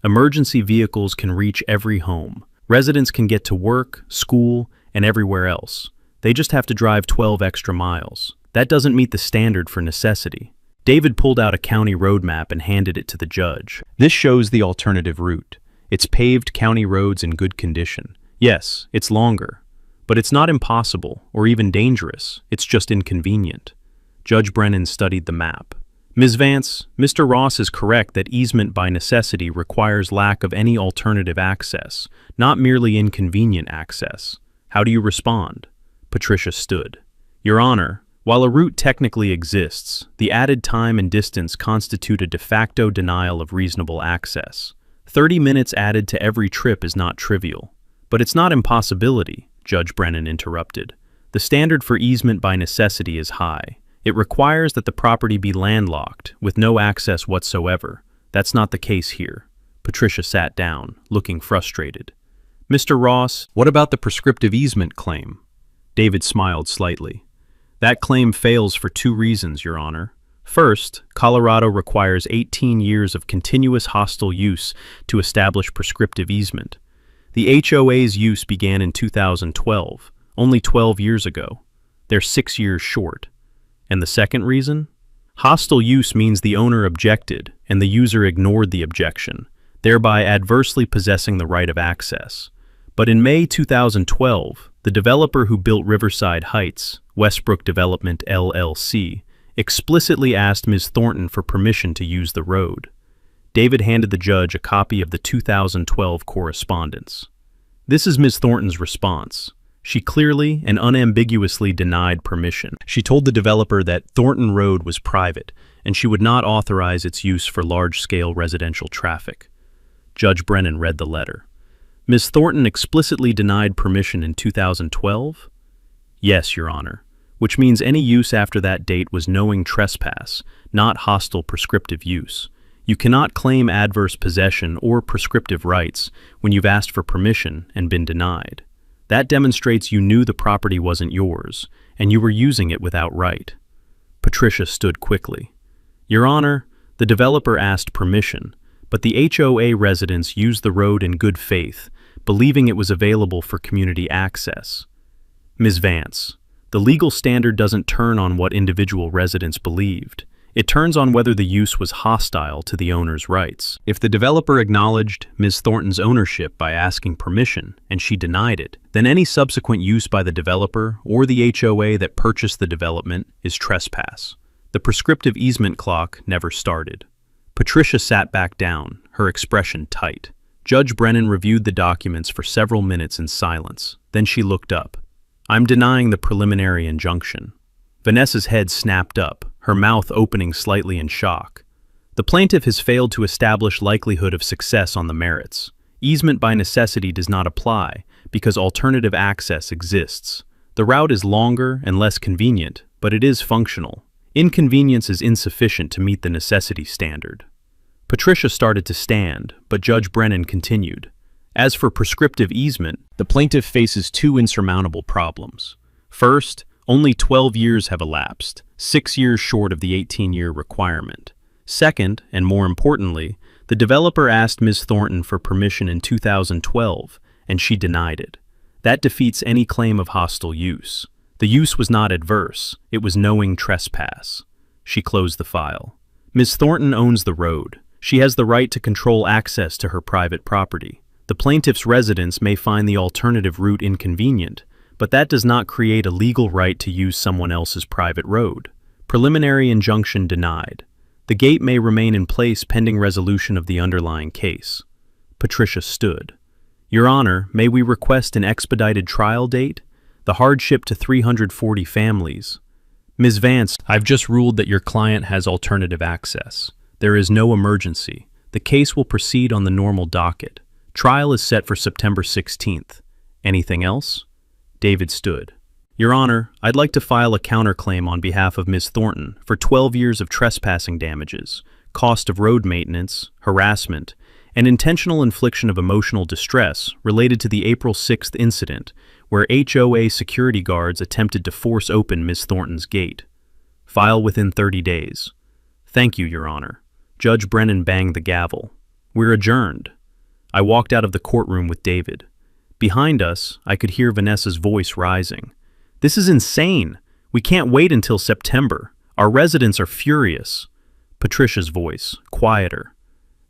Emergency vehicles can reach every home. Residents can get to work, school, and everywhere else. They just have to drive 12 extra miles. That doesn't meet the standard for necessity. David pulled out a county road map and handed it to the judge. This shows the alternative route. It's paved county roads in good condition. Yes, it's longer, but it's not impossible or even dangerous. It's just inconvenient. Judge Brennan studied the map. Ms. Vance, Mr. Ross is correct that easement by necessity requires lack of any alternative access, not merely inconvenient access. How do you respond? Patricia stood. Your Honor, while a route technically exists, the added time and distance constitute a de facto denial of reasonable access. 30 minutes added to every trip is not trivial. But it's not impossibility, Judge Brennan interrupted. The standard for easement by necessity is high. It requires that the property be landlocked, with no access whatsoever. That's not the case here. Patricia sat down, looking frustrated. Mr. Ross, what about the prescriptive easement claim? David smiled slightly. That claim fails for 2 reasons, Your Honor. First, Colorado requires 18 years of continuous hostile use to establish prescriptive easement. The HOA's use began in 2012, only 12 years ago. They're 6 years short. And the second reason? Hostile use means the owner objected and the user ignored the objection, thereby adversely possessing the right of access. But in May 2012, the developer who built Riverside Heights, Westbrook Development LLC, explicitly asked Ms. Thornton for permission to use the road. David handed the judge a copy of the 2012 correspondence. This is Ms. Thornton's response. She clearly and unambiguously denied permission. She told the developer that Thornton Road was private and she would not authorize its use for large-scale residential traffic. Judge Brennan read the letter. Ms. Thornton explicitly denied permission in 2012? Yes, Your Honor, which means any use after that date was knowing trespass, not hostile prescriptive use. You cannot claim adverse possession or prescriptive rights when you've asked for permission and been denied. That demonstrates you knew the property wasn't yours, and you were using it without right. Patricia stood quickly. Your Honor, the developer asked permission, but the HOA residents used the road in good faith, believing it was available for community access. Ms. Vance, the legal standard doesn't turn on what individual residents believed. It turns on whether the use was hostile to the owner's rights. If the developer acknowledged Ms. Thornton's ownership by asking permission and she denied it, then any subsequent use by the developer or the HOA that purchased the development is trespass. The prescriptive easement clock never started. Patricia sat back down, her expression tight. Judge Brennan reviewed the documents for several minutes in silence. Then she looked up. I'm denying the preliminary injunction. Vanessa's head snapped up, her mouth opening slightly in shock. The plaintiff has failed to establish likelihood of success on the merits. Easement by necessity does not apply because alternative access exists. The route is longer and less convenient, but it is functional. Inconvenience is insufficient to meet the necessity standard. Patricia started to stand, but Judge Brennan continued. As for prescriptive easement, the plaintiff faces 2 insurmountable problems. First, only 12 years have elapsed, 6 years short of the 18-year requirement. Second, and more importantly, the developer asked Ms. Thornton for permission in 2012, and she denied it. That defeats any claim of hostile use. The use was not adverse, it was knowing trespass. She closed the file. Ms. Thornton owns the road. She has the right to control access to her private property. The plaintiff's residents may find the alternative route inconvenient, but that does not create a legal right to use someone else's private road. Preliminary injunction denied. The gate may remain in place pending resolution of the underlying case. Patricia stood. Your Honor, may we request an expedited trial date? The hardship to 340 families. Ms. Vance, I've just ruled that your client has alternative access. There is no emergency. The case will proceed on the normal docket. Trial is set for September 16th. Anything else? David stood. Your Honor, I'd like to file a counterclaim on behalf of Ms. Thornton for 12 years of trespassing damages, cost of road maintenance, harassment, and intentional infliction of emotional distress related to the April 6th incident where HOA security guards attempted to force open Ms. Thornton's gate. File within 30 days. Thank you, Your Honor. Judge Brennan banged the gavel. We're adjourned. I walked out of the courtroom with David. Behind us, I could hear Vanessa's voice rising. This is insane. We can't wait until September. Our residents are furious. Patricia's voice, quieter.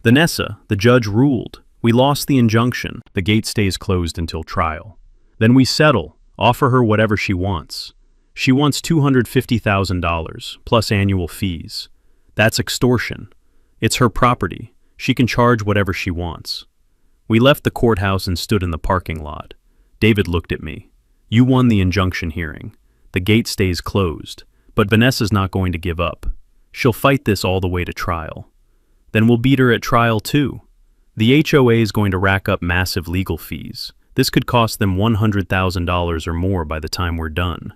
Vanessa, the judge ruled. We lost the injunction. The gate stays closed until trial. Then we settle, offer her whatever she wants. She wants $250,000, plus annual fees. That's extortion. It's her property. She can charge whatever she wants. We left the courthouse and stood in the parking lot. David looked at me. You won the injunction hearing. The gate stays closed, but Vanessa's not going to give up. She'll fight this all the way to trial. Then we'll beat her at trial too. The HOA is going to rack up massive legal fees. This could cost them $100,000 or more by the time we're done.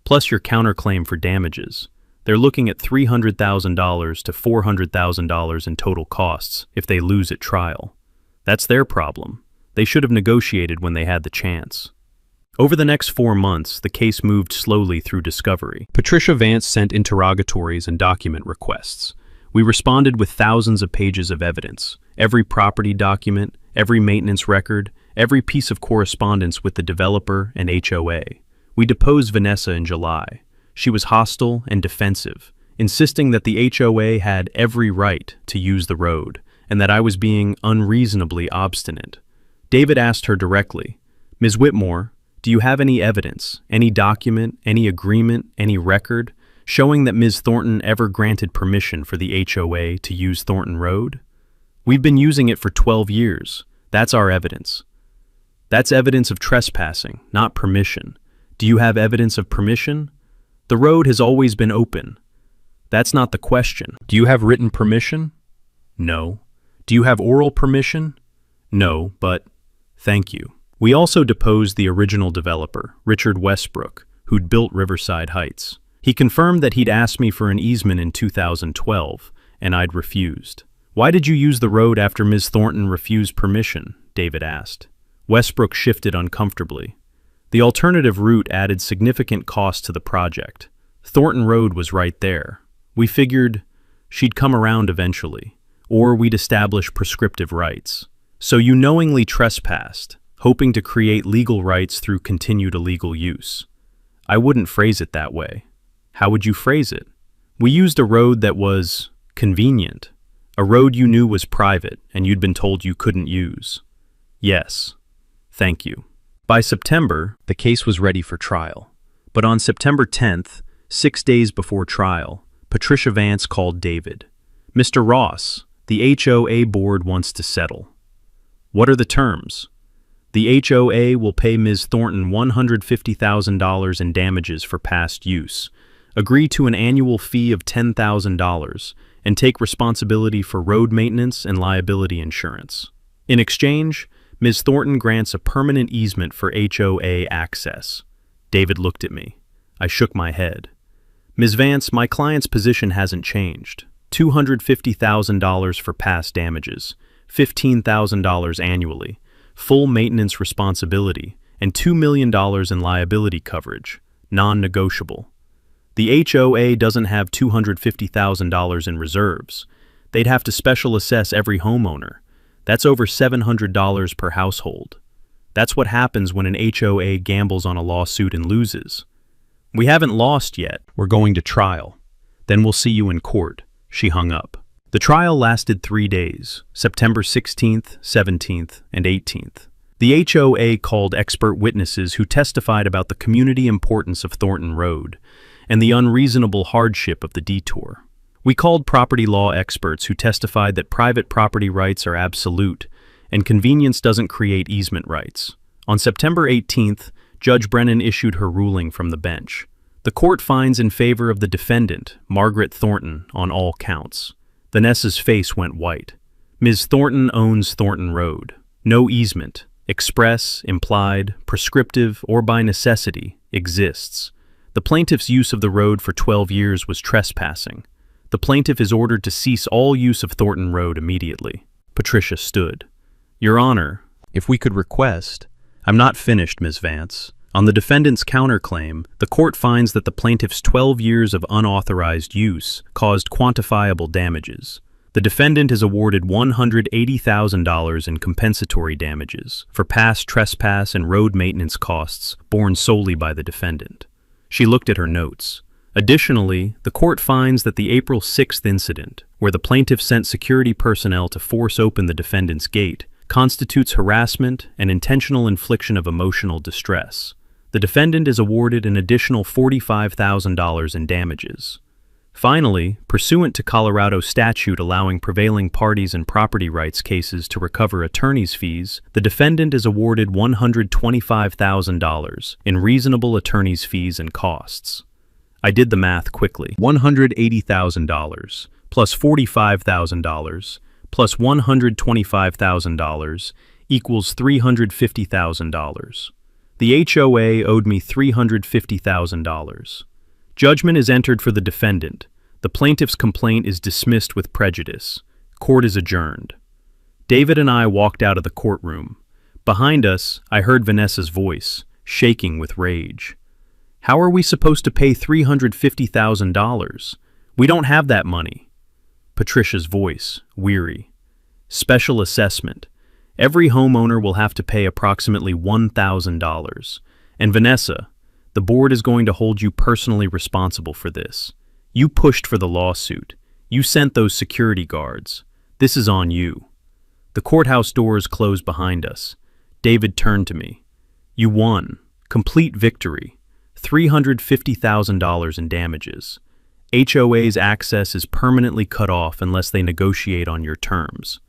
Plus your counterclaim for damages. They're looking at $300,000 to $400,000 in total costs if they lose at trial. That's their problem. They should have negotiated when they had the chance. Over the next 4 months, the case moved slowly through discovery. Patricia Vance sent interrogatories and document requests. We responded with thousands of pages of evidence, every property document, every maintenance record, every piece of correspondence with the developer and HOA. We deposed Vanessa in July. She was hostile and defensive, insisting that the HOA had every right to use the road and that I was being unreasonably obstinate. David asked her directly, "Ms. Whitmore, do you have any evidence, any document, any agreement, any record, showing that Ms. Thornton ever granted permission for the HOA to use Thornton Road? We've been using it for 12 years. That's our evidence." "That's evidence of trespassing, not permission. Do you have evidence of permission? The road has always been open." "That's not the question. Do you have written permission?" "No." "Do you have oral permission?" "No, but thank you." We also deposed the original developer, Richard Westbrook, who'd built Riverside Heights. He confirmed that he'd asked me for an easement in 2012, and I'd refused. "Why did you use the road after Ms. Thornton refused permission?" David asked. Westbrook shifted uncomfortably. "The alternative route added significant cost to the project. Thornton Road was right there. We figured she'd come around eventually, or we'd establish prescriptive rights. So you knowingly trespassed, hoping to create legal rights through continued illegal use." "I wouldn't phrase it that way." "How would you phrase it?" "We used a road that was convenient, a road you knew was private and you'd been told you couldn't use." "Yes. Thank you." By September, the case was ready for trial. But on September 10th, 6 days before trial, Patricia Vance called David. "Mr. Ross, the HOA board wants to settle." "What are the terms?" "The HOA will pay Ms. Thornton $150,000 in damages for past use, agree to an annual fee of $10,000, and take responsibility for road maintenance and liability insurance. In exchange, Ms. Thornton grants a permanent easement for HOA access." David looked at me. I shook my head. "Ms. Vance, my client's position hasn't changed. $250,000 for past damages, $15,000 annually, full maintenance responsibility, and $2 million in liability coverage, non-negotiable. The HOA doesn't have $250,000 in reserves. They'd have to special assess every homeowner. That's over $700 per household. That's what happens when an HOA gambles on a lawsuit and loses. We haven't lost yet. We're going to trial. Then we'll see you in court." She hung up. The trial lasted 3 days, September 16th, 17th, and 18th. The HOA called expert witnesses who testified about the community importance of Thornton Road and the unreasonable hardship of the detour. We called property law experts who testified that private property rights are absolute and convenience doesn't create easement rights. On September 18th, Judge Brennan issued her ruling from the bench. The court finds in favor of the defendant, Margaret Thornton, on all counts. Vanessa's face went white. "Ms. Thornton owns Thornton Road. No easement, express, implied, prescriptive, or by necessity, exists. The plaintiff's use of the road for 12 years was trespassing. The plaintiff is ordered to cease all use of Thornton Road immediately." Patricia stood. "Your Honor, if we could request—" "I'm not finished, Ms. Vance. On the defendant's counterclaim, the court finds that the plaintiff's 12 years of unauthorized use caused quantifiable damages. The defendant is awarded $180,000 in compensatory damages for past trespass and road maintenance costs borne solely by the defendant." She looked at her notes. Additionally, the court finds that the April 6th incident, where the plaintiff sent security personnel to force open the defendant's gate, constitutes harassment and intentional infliction of emotional distress. The defendant is awarded an additional $45,000 in damages. Finally, pursuant to Colorado statute allowing prevailing parties in property rights cases to recover attorney's fees, the defendant is awarded $125,000 in reasonable attorney's fees and costs. I did the math quickly. $180,000 plus $45,000 plus $125,000 equals $350,000. The HOA owed me $350,000. Judgment is entered for the defendant. The plaintiff's complaint is dismissed with prejudice. Court is adjourned. David and I walked out of the courtroom. Behind us, I heard Vanessa's voice, shaking with rage. How are we supposed to pay $350,000? We don't have that money. Patricia's voice, weary. Special assessment. Every homeowner will have to pay approximately $1,000. And Vanessa, the board is going to hold you personally responsible for this. You pushed for the lawsuit. You sent those security guards. This is on you. The courthouse doors closed behind us. David turned to me. You won. Complete victory. $350,000 in damages. HOA's access is permanently cut off unless they negotiate on your terms.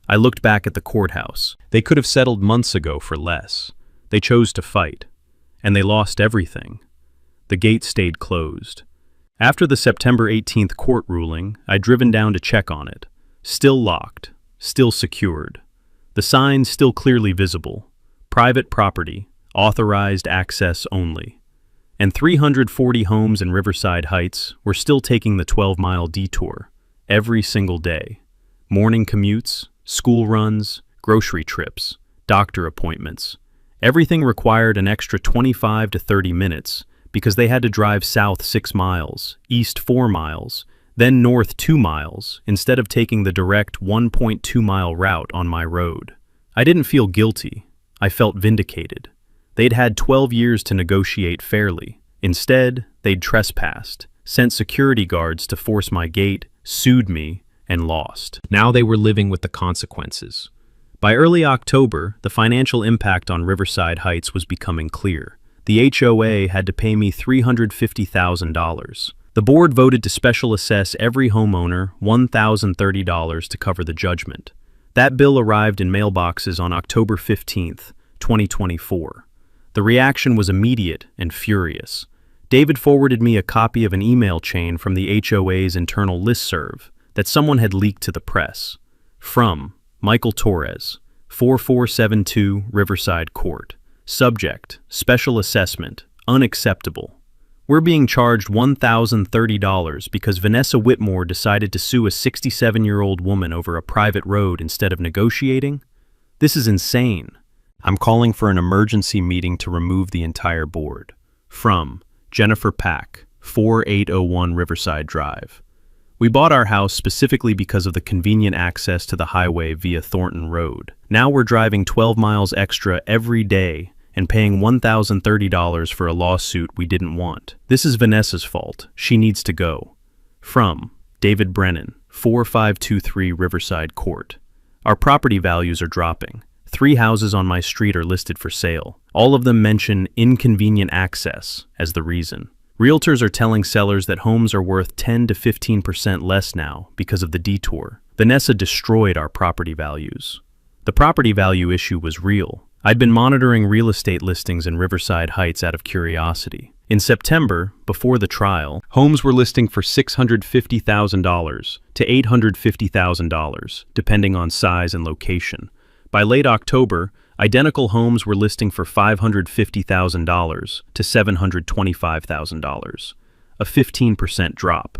I looked back at the courthouse. They could have settled months ago for less. They chose to fight. And they lost everything. The gate stayed closed. After the September 18th court ruling, I'd driven down to check on it. Still locked. Still secured. The signs still clearly visible. Private property. Authorized access only. And 340 homes in Riverside Heights were still taking the 12-mile detour every single day. Morning commutes, school runs, grocery trips, doctor appointments. Everything required an extra 25 to 30 minutes because they had to drive south 6 miles, east 4 miles, then north 2 miles instead of taking the direct 1.2-mile route on my road. I didn't feel guilty. I felt vindicated. They'd had 12 years to negotiate fairly. Instead, they'd trespassed, sent security guards to force my gate, sued me, and lost. Now they were living with the consequences. By early October, the financial impact on Riverside Heights was becoming clear. The HOA had to pay me $350,000. The board voted to special assess every homeowner $1,030 to cover the judgment. That bill arrived in mailboxes on October 15th, 2024. The reaction was immediate and furious. David forwarded me a copy of an email chain from the HOA's internal listserv that someone had leaked to the press. From Michael Torres, 4472 Riverside Court. Subject, special assessment, unacceptable. We're being charged $1,030 because Vanessa Whitmore decided to sue a 67-year-old woman over a private road instead of negotiating? This is insane. I'm calling for an emergency meeting to remove the entire board. From Jennifer Pack, 4801 Riverside Drive. We bought our house specifically because of the convenient access to the highway via Thornton Road. Now we're driving 12 miles extra every day and paying $1,030 for a lawsuit we didn't want. This is Vanessa's fault. She needs to go. From David Brennan, 4523 Riverside Court. Our property values are dropping. 3 houses on my street are listed for sale. All of them mention inconvenient access as the reason. Realtors are telling sellers that homes are worth 10 to 15% less now because of the detour. Vanessa destroyed our property values. The property value issue was real. I'd been monitoring real estate listings in Riverside Heights out of curiosity. In September, before the trial, homes were listing for $650,000 to $850,000, depending on size and location. By late October, identical homes were listing for $550,000 to $725,000, a 15% drop.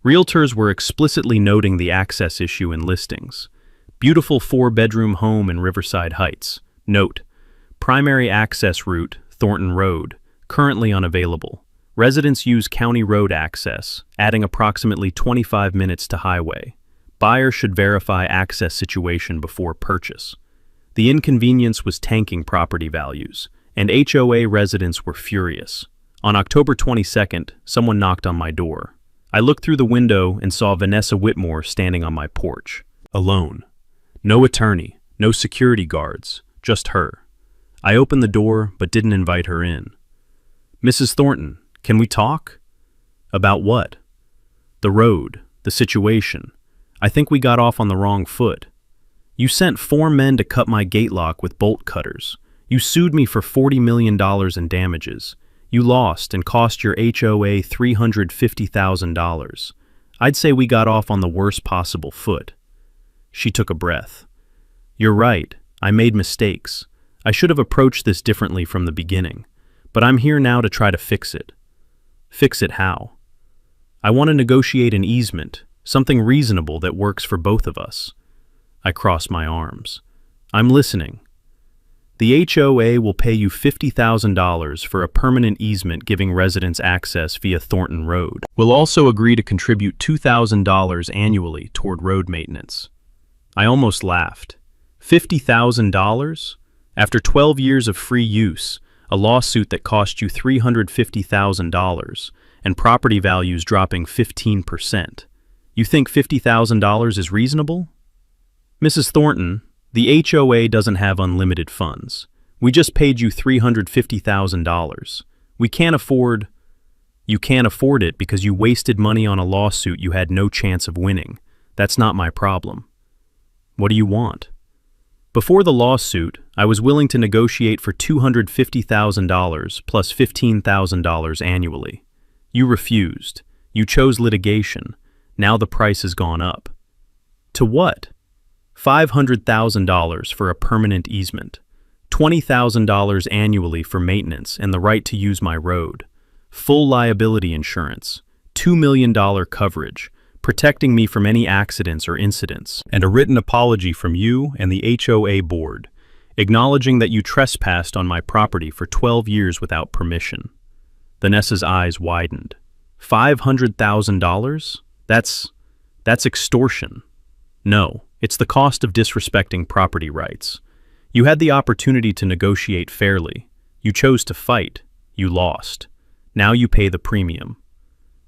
Realtors were explicitly noting the access issue in listings. Beautiful 4-bedroom home in Riverside Heights. Note, primary access route, Thornton Road, currently unavailable. Residents use county road access, adding approximately 25 minutes to highway. Buyer should verify access situation before purchase. The inconvenience was tanking property values, and HOA residents were furious. On October 22nd, someone knocked on my door. I looked through the window and saw Vanessa Whitmore standing on my porch, alone. No attorney, no security guards, just her. I opened the door but didn't invite her in. "Mrs. Thornton, can we talk?" "About what?" "The road, the situation. I think we got off on the wrong foot. You sent 4 men to cut my gate lock with bolt cutters. You sued me for $40 million in damages. You lost and cost your HOA $350,000. I'd say we got off on the worst possible foot." She took a breath. "You're right. I made mistakes. I should have approached this differently from the beginning. But I'm here now to try to fix it." "Fix it how?" "I want to negotiate an easement, something reasonable that works for both of us." I crossed my arms. "I'm listening." "The HOA will pay you $50,000 for a permanent easement giving residents access via Thornton Road. We'll also agree to contribute $2,000 annually toward road maintenance." I almost laughed. $50,000? After 12 years of free use, a lawsuit that cost you $350,000, and property values dropping 15%. You think $50,000 is reasonable? "Mrs. Thornton, the HOA doesn't have unlimited funds. We just paid you $350,000. We can't afford—" "You can't afford it because you wasted money on a lawsuit you had no chance of winning. That's not my problem." "What do you want?" "Before the lawsuit, I was willing to negotiate for $250,000 plus $15,000 annually. You refused. You chose litigation. Now the price has gone up." "To what?" $500,000 for a permanent easement, $20,000 annually for maintenance and the right to use my road, full liability insurance, $2 million coverage, protecting me from any accidents or incidents, and a written apology from you and the HOA board, acknowledging that you trespassed on my property for 12 years without permission." Vanessa's eyes widened. $500,000? That's extortion. "No, it's the cost of disrespecting property rights. You had the opportunity to negotiate fairly. You chose to fight. You lost. Now you pay the premium."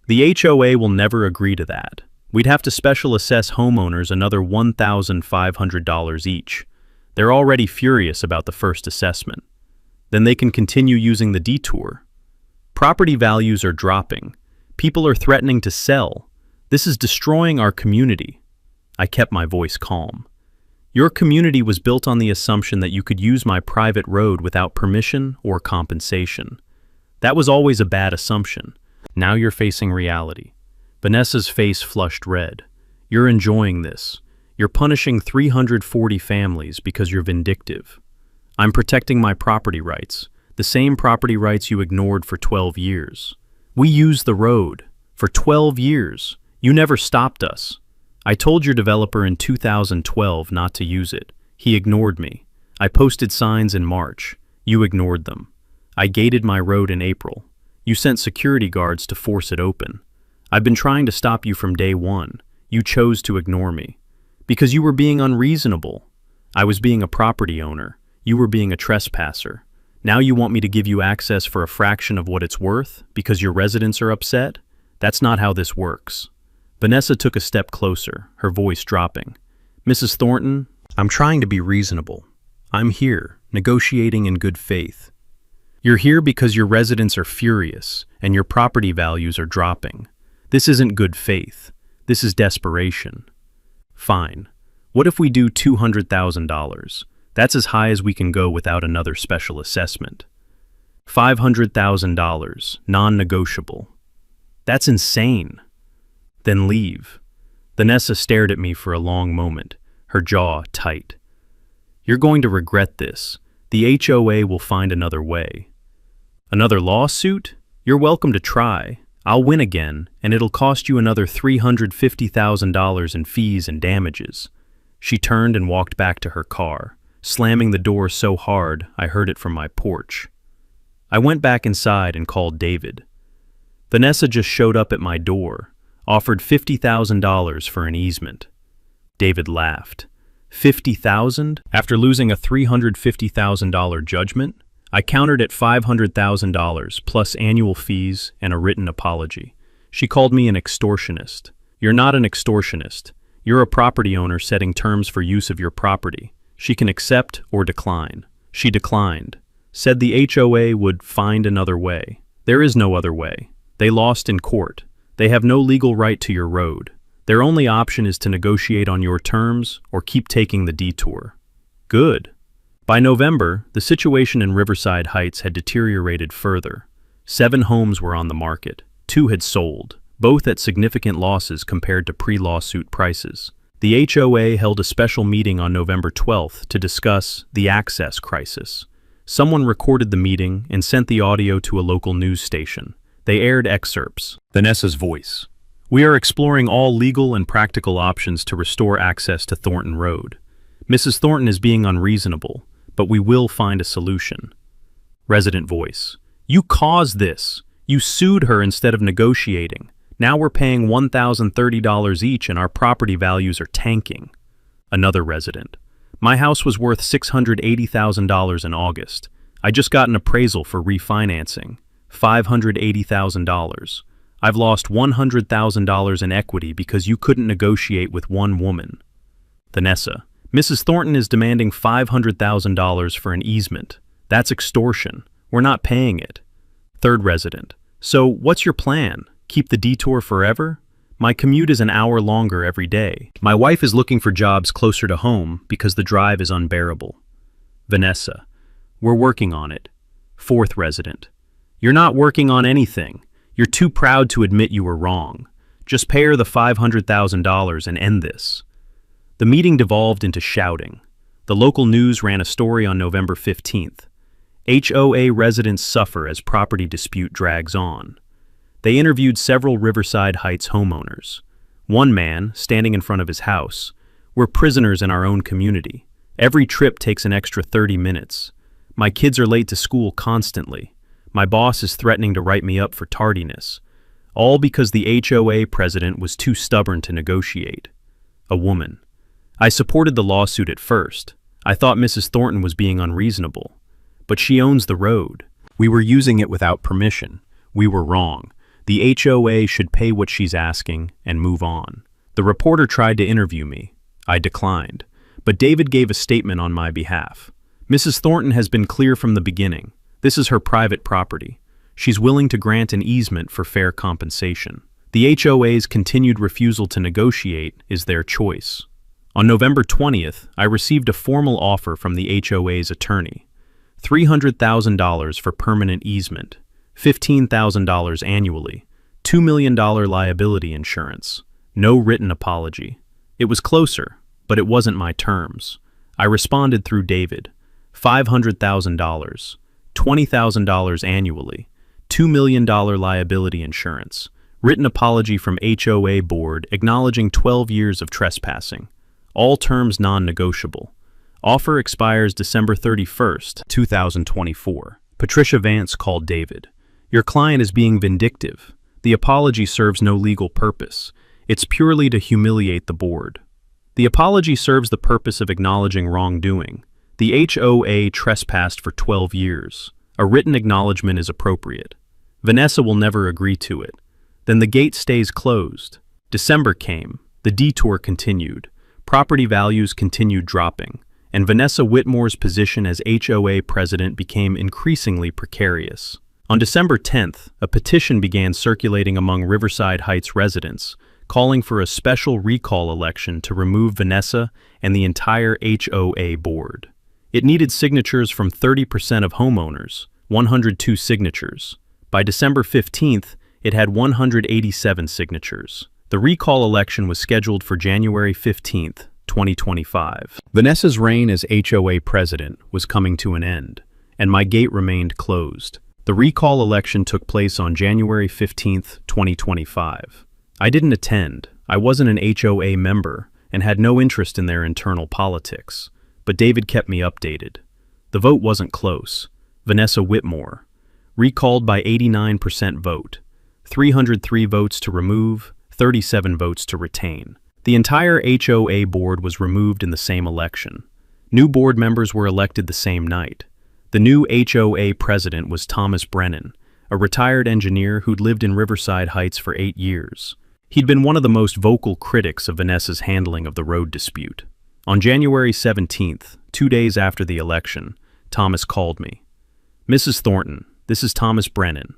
"The HOA will never agree to that. We'd have to special assess homeowners another $1,500 each. They're already furious about the first assessment. Then they can continue using the detour. Property values are dropping. People are threatening to sell. This is destroying our community." I kept my voice calm. "Your community was built on the assumption that you could use my private road without permission or compensation. That was always a bad assumption. Now you're facing reality." Vanessa's face flushed red. "You're enjoying this. You're punishing 340 families because you're vindictive. I'm protecting my property rights, the same property rights you ignored for 12 years. We used the road. For 12 years. You never stopped us. I told your developer in 2012 not to use it. He ignored me. I posted signs in March. You ignored them. I gated my road in April. You sent security guards to force it open. I've been trying to stop you from day one. You chose to ignore me. Because you were being unreasonable. I was being a property owner. You were being a trespasser. Now you want me to give you access for a fraction of what it's worth because your residents are upset? That's not how this works." Vanessa took a step closer, her voice dropping. "Mrs. Thornton, I'm trying to be reasonable. I'm here, negotiating in good faith. You're here because your residents are furious and your property values are dropping. This isn't good faith. This is desperation. Fine. What if we do $200,000? That's as high as we can go without another special assessment. $500,000, non-negotiable. That's insane. Then leave." Vanessa stared at me for a long moment, her jaw tight. "You're going to regret this. The HOA will find another way." "Another lawsuit? You're welcome to try. I'll win again, and it'll cost you another $350,000 in fees and damages." She turned and walked back to her car, slamming the door so hard I heard it from my porch. I went back inside and called David. Vanessa just showed up at my door, offered $50,000 for an easement. David laughed. $50,000 after losing a $350,000 judgment? I countered at $500,000 plus annual fees and a written apology. She called me an extortionist. You're not an extortionist. You're a property owner setting terms for use of your property. She can accept or decline. She declined. Said the HOA would find another way. There is no other way. They lost in court. They have no legal right to your road. Their only option is to negotiate on your terms or keep taking the detour. Good. By November, the situation in Riverside Heights had deteriorated further. 7 homes were on the market. 2 had sold, both at significant losses compared to pre-lawsuit prices. The HOA held a special meeting on November 12th to discuss the access crisis. Someone recorded the meeting and sent the audio to a local news station. They aired excerpts. Vanessa's voice. We are exploring all legal and practical options to restore access to Thornton Road. Mrs. Thornton is being unreasonable, but we will find a solution. Resident voice. You caused this. You sued her instead of negotiating. Now we're paying $1,030 each and our property values are tanking. Another resident. My house was worth $680,000 in August. I just got an appraisal for refinancing. $580,000. I've lost $100,000 in equity because you couldn't negotiate with one woman. Vanessa. Mrs. Thornton is demanding $500,000 for an easement. That's extortion. We're not paying it. Third resident. So what's your plan? Keep the detour forever? My commute is an hour longer every day. My wife is looking for jobs closer to home because the drive is unbearable. Vanessa. We're working on it. Fourth resident. You're not working on anything. You're too proud to admit you were wrong. Just pay her the $500,000 and end this. The meeting devolved into shouting. The local news ran a story on November 15th. HOA residents suffer as property dispute drags on. They interviewed several Riverside Heights homeowners. One man, standing in front of his house, "We're prisoners in our own community. Every trip takes an extra 30 minutes. My kids are late to school constantly. My boss is threatening to write me up for tardiness. All because the HOA president was too stubborn to negotiate." A woman. I supported the lawsuit at first. I thought Mrs. Thornton was being unreasonable. But she owns the road. We were using it without permission. We were wrong. The HOA should pay what she's asking and move on. The reporter tried to interview me. I declined. But David gave a statement on my behalf. Mrs. Thornton has been clear from the beginning. This is her private property. She's willing to grant an easement for fair compensation. The HOA's continued refusal to negotiate is their choice. On November 20th, I received a formal offer from the HOA's attorney. $300,000 for permanent easement, $15,000 annually, $2 million liability insurance, no written apology. It was closer, but it wasn't my terms. I responded through David. $500,000, $20,000 annually, $2 million liability insurance, written apology from HOA board acknowledging 12 years of trespassing. All terms non-negotiable. Offer expires December 31st, 2024. Patricia Vance called David. Your client is being vindictive. The apology serves no legal purpose. It's purely to humiliate the board. The apology serves the purpose of acknowledging wrongdoing. The HOA trespassed for 12 years. A written acknowledgement is appropriate. Vanessa will never agree to it. Then the gate stays closed. December came. The detour continued. Property values continued dropping, and Vanessa Whitmore's position as HOA president became increasingly precarious. On December 10th, a petition began circulating among Riverside Heights residents, calling for a special recall election to remove Vanessa and the entire HOA board. It needed signatures from 30% of homeowners, 102 signatures. By December 15th, it had 187 signatures. The recall election was scheduled for January 15th, 2025. Vanessa's reign as HOA president was coming to an end, and my gate remained closed. The recall election took place on January 15th, 2025. I didn't attend. I wasn't an HOA member and had no interest in their internal politics, but David kept me updated. The vote wasn't close. Vanessa Whitmore, recalled by 89% vote, 303 votes to remove, 37 votes to retain. The entire HOA board was removed in the same election. New board members were elected the same night. The new HOA president was Thomas Brennan, a retired engineer who'd lived in Riverside Heights for 8 years. He'd been one of the most vocal critics of Vanessa's handling of the road dispute. On January 17th, 2 days after the election, Thomas called me. "Mrs. Thornton, this is Thomas Brennan.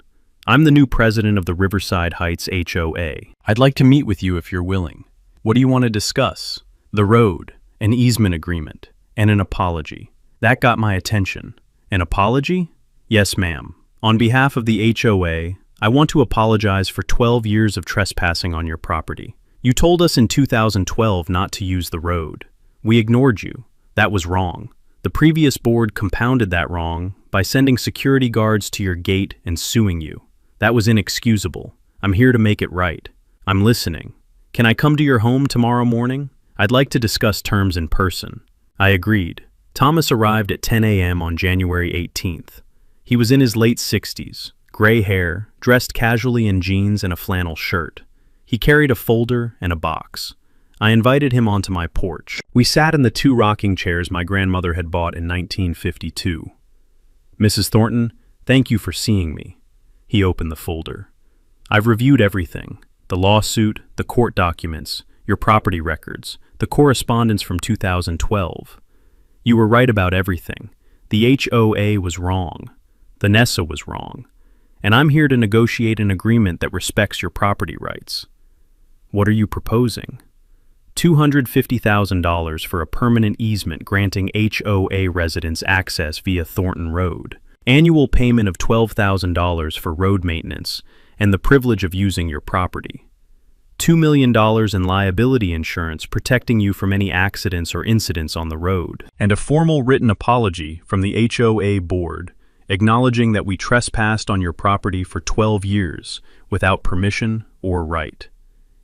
I'm the new president of the Riverside Heights HOA. I'd like to meet with you if you're willing. What do you want to discuss?" "The road, an easement agreement, and an apology." That got my attention. "An apology?" "Yes, ma'am. On behalf of the HOA, I want to apologize for 12 years of trespassing on your property. You told us in 2012 not to use the road. We ignored you. That was wrong. The previous board compounded that wrong by sending security guards to your gate and suing you. That was inexcusable. I'm here to make it right. I'm listening. Can I come to your home tomorrow morning? I'd like to discuss terms in person." I agreed. Thomas arrived at 10 a.m. on January 18th. He was in his late 60s, gray hair, dressed casually in jeans and a flannel shirt. He carried a folder and a box. I invited him onto my porch. We sat in the 2 rocking chairs my grandmother had bought in 1952. "Mrs. Thornton, thank you for seeing me." He opened the folder. "I've reviewed everything. The lawsuit, the court documents, your property records, the correspondence from 2012. You were right about everything. The HOA was wrong. Vanessa was wrong. And I'm here to negotiate an agreement that respects your property rights." "What are you proposing?" $250,000 for a permanent easement granting HOA residents access via Thornton Road. Annual payment of $12,000 for road maintenance and the privilege of using your property. $2 million in liability insurance protecting you from any accidents or incidents on the road. And a formal written apology from the HOA board acknowledging that we trespassed on your property for 12 years without permission or right.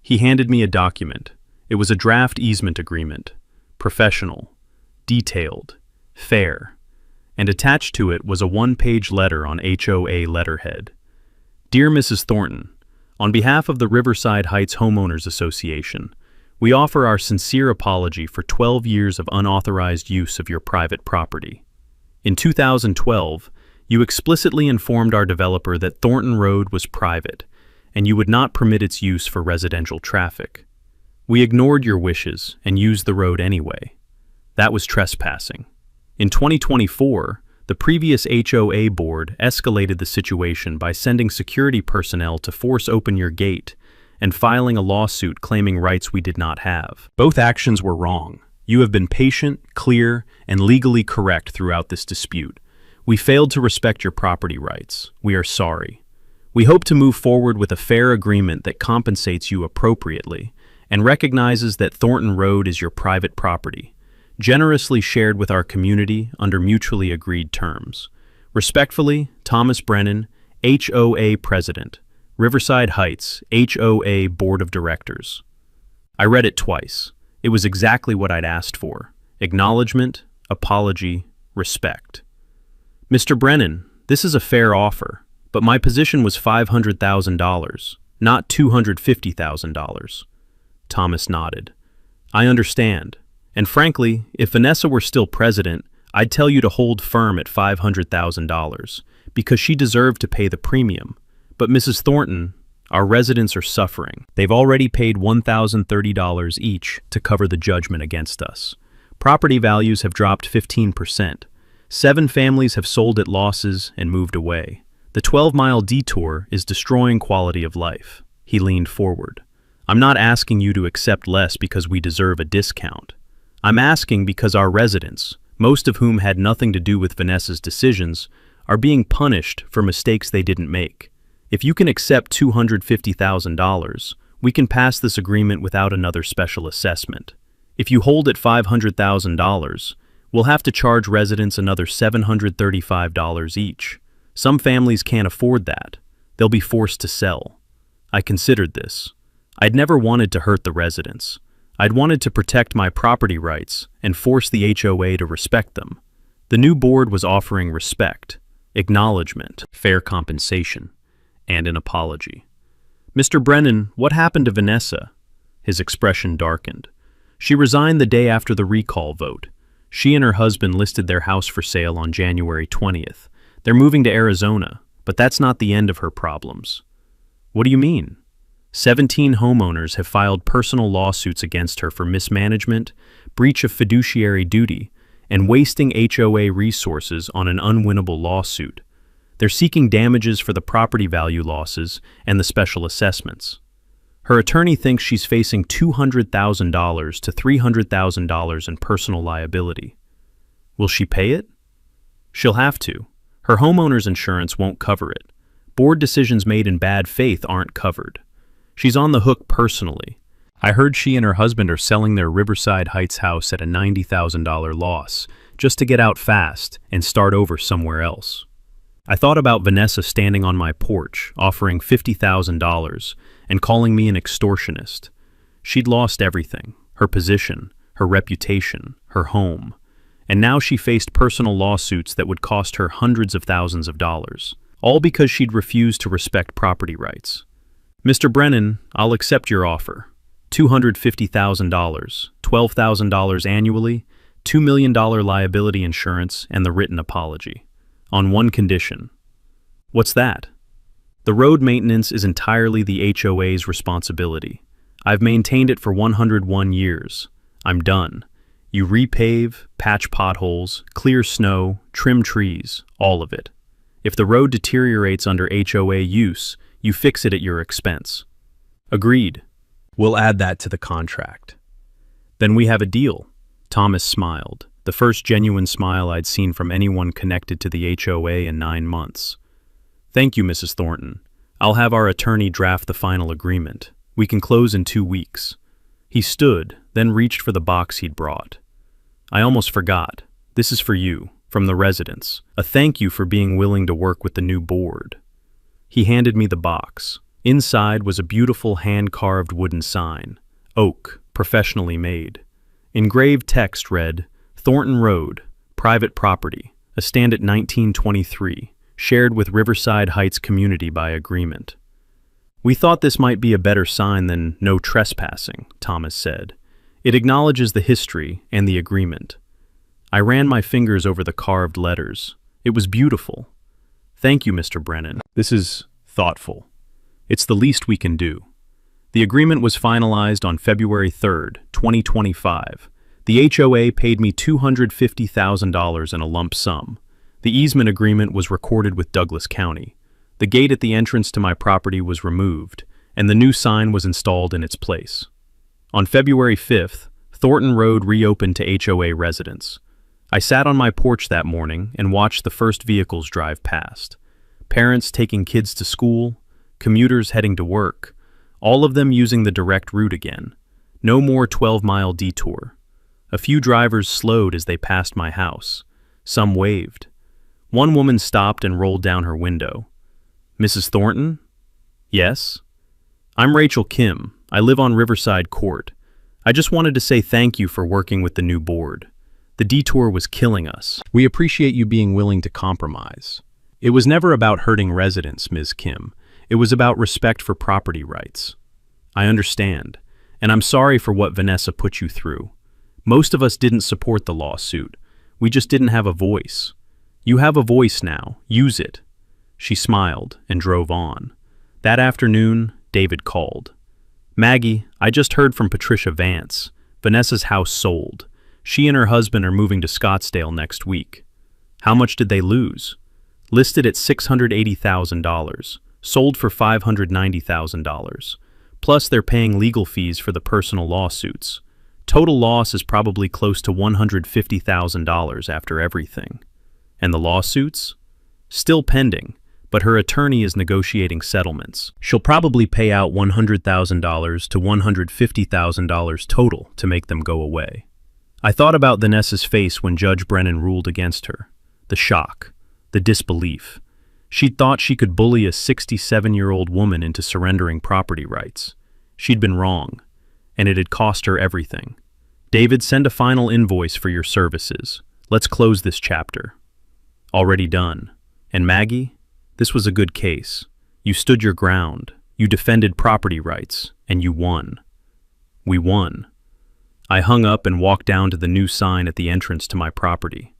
He handed me a document. It was a draft easement agreement, professional, detailed, fair, and attached to it was a 1-page letter on HOA letterhead. "Dear Mrs. Thornton, on behalf of the Riverside Heights Homeowners Association, we offer our sincere apology for 12 years of unauthorized use of your private property. In 2012, you explicitly informed our developer that Thornton Road was private, and you would not permit its use for residential traffic. We ignored your wishes and used the road anyway. That was trespassing. In 2024, the previous HOA board escalated the situation by sending security personnel to force open your gate and filing a lawsuit claiming rights we did not have. Both actions were wrong. You have been patient, clear, and legally correct throughout this dispute. We failed to respect your property rights. We are sorry. We hope to move forward with a fair agreement that compensates you appropriately and recognizes that Thornton Road is your private property, generously shared with our community under mutually agreed terms. Respectfully, Thomas Brennan, HOA President, Riverside Heights, HOA Board of Directors." I read it twice. It was exactly what I'd asked for. Acknowledgement, apology, respect. "Mr. Brennan, this is a fair offer, but my position was $500,000, not $250,000. Thomas nodded. "I understand. And frankly, if Vanessa were still president, I'd tell you to hold firm at $500,000, because she deserved to pay the premium. But Mrs. Thornton, our residents are suffering. They've already paid $1,030 each to cover the judgment against us. Property values have dropped 15%. 7 families have sold at losses and moved away. The 12-mile detour is destroying quality of life." He leaned forward. "I'm not asking you to accept less because we deserve a discount. I'm asking because our residents, most of whom had nothing to do with Vanessa's decisions, are being punished for mistakes they didn't make. If you can accept $250,000, we can pass this agreement without another special assessment. If you hold at $500,000, we'll have to charge residents another $735 each. Some families can't afford that. They'll be forced to sell. I considered this. I'd never wanted to hurt the residents. I'd wanted to protect my property rights and force the HOA to respect them. The new board was offering respect, acknowledgement, fair compensation, and an apology. "Mr. Brennan, what happened to Vanessa?" His expression darkened. "She resigned the day after the recall vote. She and her husband listed their house for sale on January 20th. They're moving to Arizona, but that's not the end of her problems. What do you mean? 17 homeowners have filed personal lawsuits against her for mismanagement, breach of fiduciary duty, and wasting HOA resources on an unwinnable lawsuit. They're seeking damages for the property value losses and the special assessments. Her attorney thinks she's facing $200,000 to $300,000 in personal liability. Will she pay it? She'll have to. Her homeowner's insurance won't cover it. Board decisions made in bad faith aren't covered. She's on the hook personally. I heard she and her husband are selling their Riverside Heights house at a $90,000 loss, just to get out fast and start over somewhere else. I thought about Vanessa standing on my porch, offering $50,000 and calling me an extortionist. She'd lost everything, her position, her reputation, her home, and now she faced personal lawsuits that would cost her hundreds of thousands of dollars, all because she'd refused to respect property rights. Mr. Brennan, I'll accept your offer. $250,000, $12,000 annually, $2 million liability insurance, and the written apology. On one condition. What's that? The road maintenance is entirely the HOA's responsibility. I've maintained it for 101 years. I'm done. You repave, patch potholes, clear snow, trim trees, all of it. If the road deteriorates under HOA use, you fix it at your expense. Agreed. We'll add that to the contract. Then we have a deal. Thomas smiled, the first genuine smile I'd seen from anyone connected to the HOA in 9 months. Thank you, Mrs. Thornton. I'll have our attorney draft the final agreement. We can close in 2 weeks. He stood, then reached for the box he'd brought. I almost forgot. This is for you, from the residents. A thank you for being willing to work with the new board. He handed me the box. Inside was a beautiful hand-carved wooden sign. Oak, professionally made. Engraved text read, Thornton Road, private property, a stand at 1923, shared with Riverside Heights community by agreement. We thought this might be a better sign than no trespassing, Thomas said. It acknowledges the history and the agreement. I ran my fingers over the carved letters. It was beautiful. Thank you, Mr. Brennan. This is thoughtful. It's the least we can do. The agreement was finalized on February 3rd, 2025. The HOA paid me $250,000 in a lump sum. The easement agreement was recorded with Douglas County. The gate at the entrance to my property was removed, and the new sign was installed in its place. On February 5th, Thornton Road reopened to HOA residents. I sat on my porch that morning and watched the first vehicles drive past. Parents taking kids to school, commuters heading to work, all of them using the direct route again. No more 12-mile detour. A few drivers slowed as they passed my house. Some waved. One woman stopped and rolled down her window. Mrs. Thornton? Yes? I'm Rachel Kim. I live on Riverside Court. I just wanted to say thank you for working with the new board. The detour was killing us. We appreciate you being willing to compromise. It was never about hurting residents, Ms. Kim. It was about respect for property rights. I understand, and I'm sorry for what Vanessa put you through. Most of us didn't support the lawsuit. We just didn't have a voice. You have a voice now. Use it. She smiled and drove on. That afternoon, David called. Maggie, I just heard from Patricia Vance. Vanessa's house sold. She and her husband are moving to Scottsdale next week. How much did they lose? Listed at $680,000. Sold for $590,000. Plus they're paying legal fees for the personal lawsuits. Total loss is probably close to $150,000 after everything. And the lawsuits? Still pending, but her attorney is negotiating settlements. She'll probably pay out $100,000 to $150,000 total to make them go away. I thought about Vanessa's face when Judge Brennan ruled against her. The shock, the disbelief. She'd thought she could bully a 67-year-old woman into surrendering property rights. She'd been wrong, and it had cost her everything. David, send a final invoice for your services. Let's close this chapter. Already done. And Maggie, this was a good case. You stood your ground. You defended property rights, and you won. We won. I hung up and walked down to the new sign at the entrance to my property.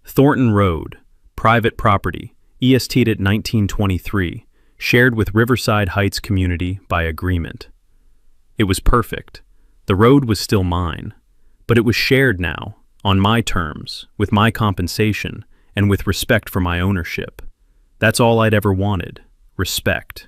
Thornton Road, private property, EST'd at 1923, shared with Riverside Heights community by agreement. It was perfect. The road was still mine, but it was shared now, on my terms, with my compensation, and with respect for my ownership. That's all I'd ever wanted, respect.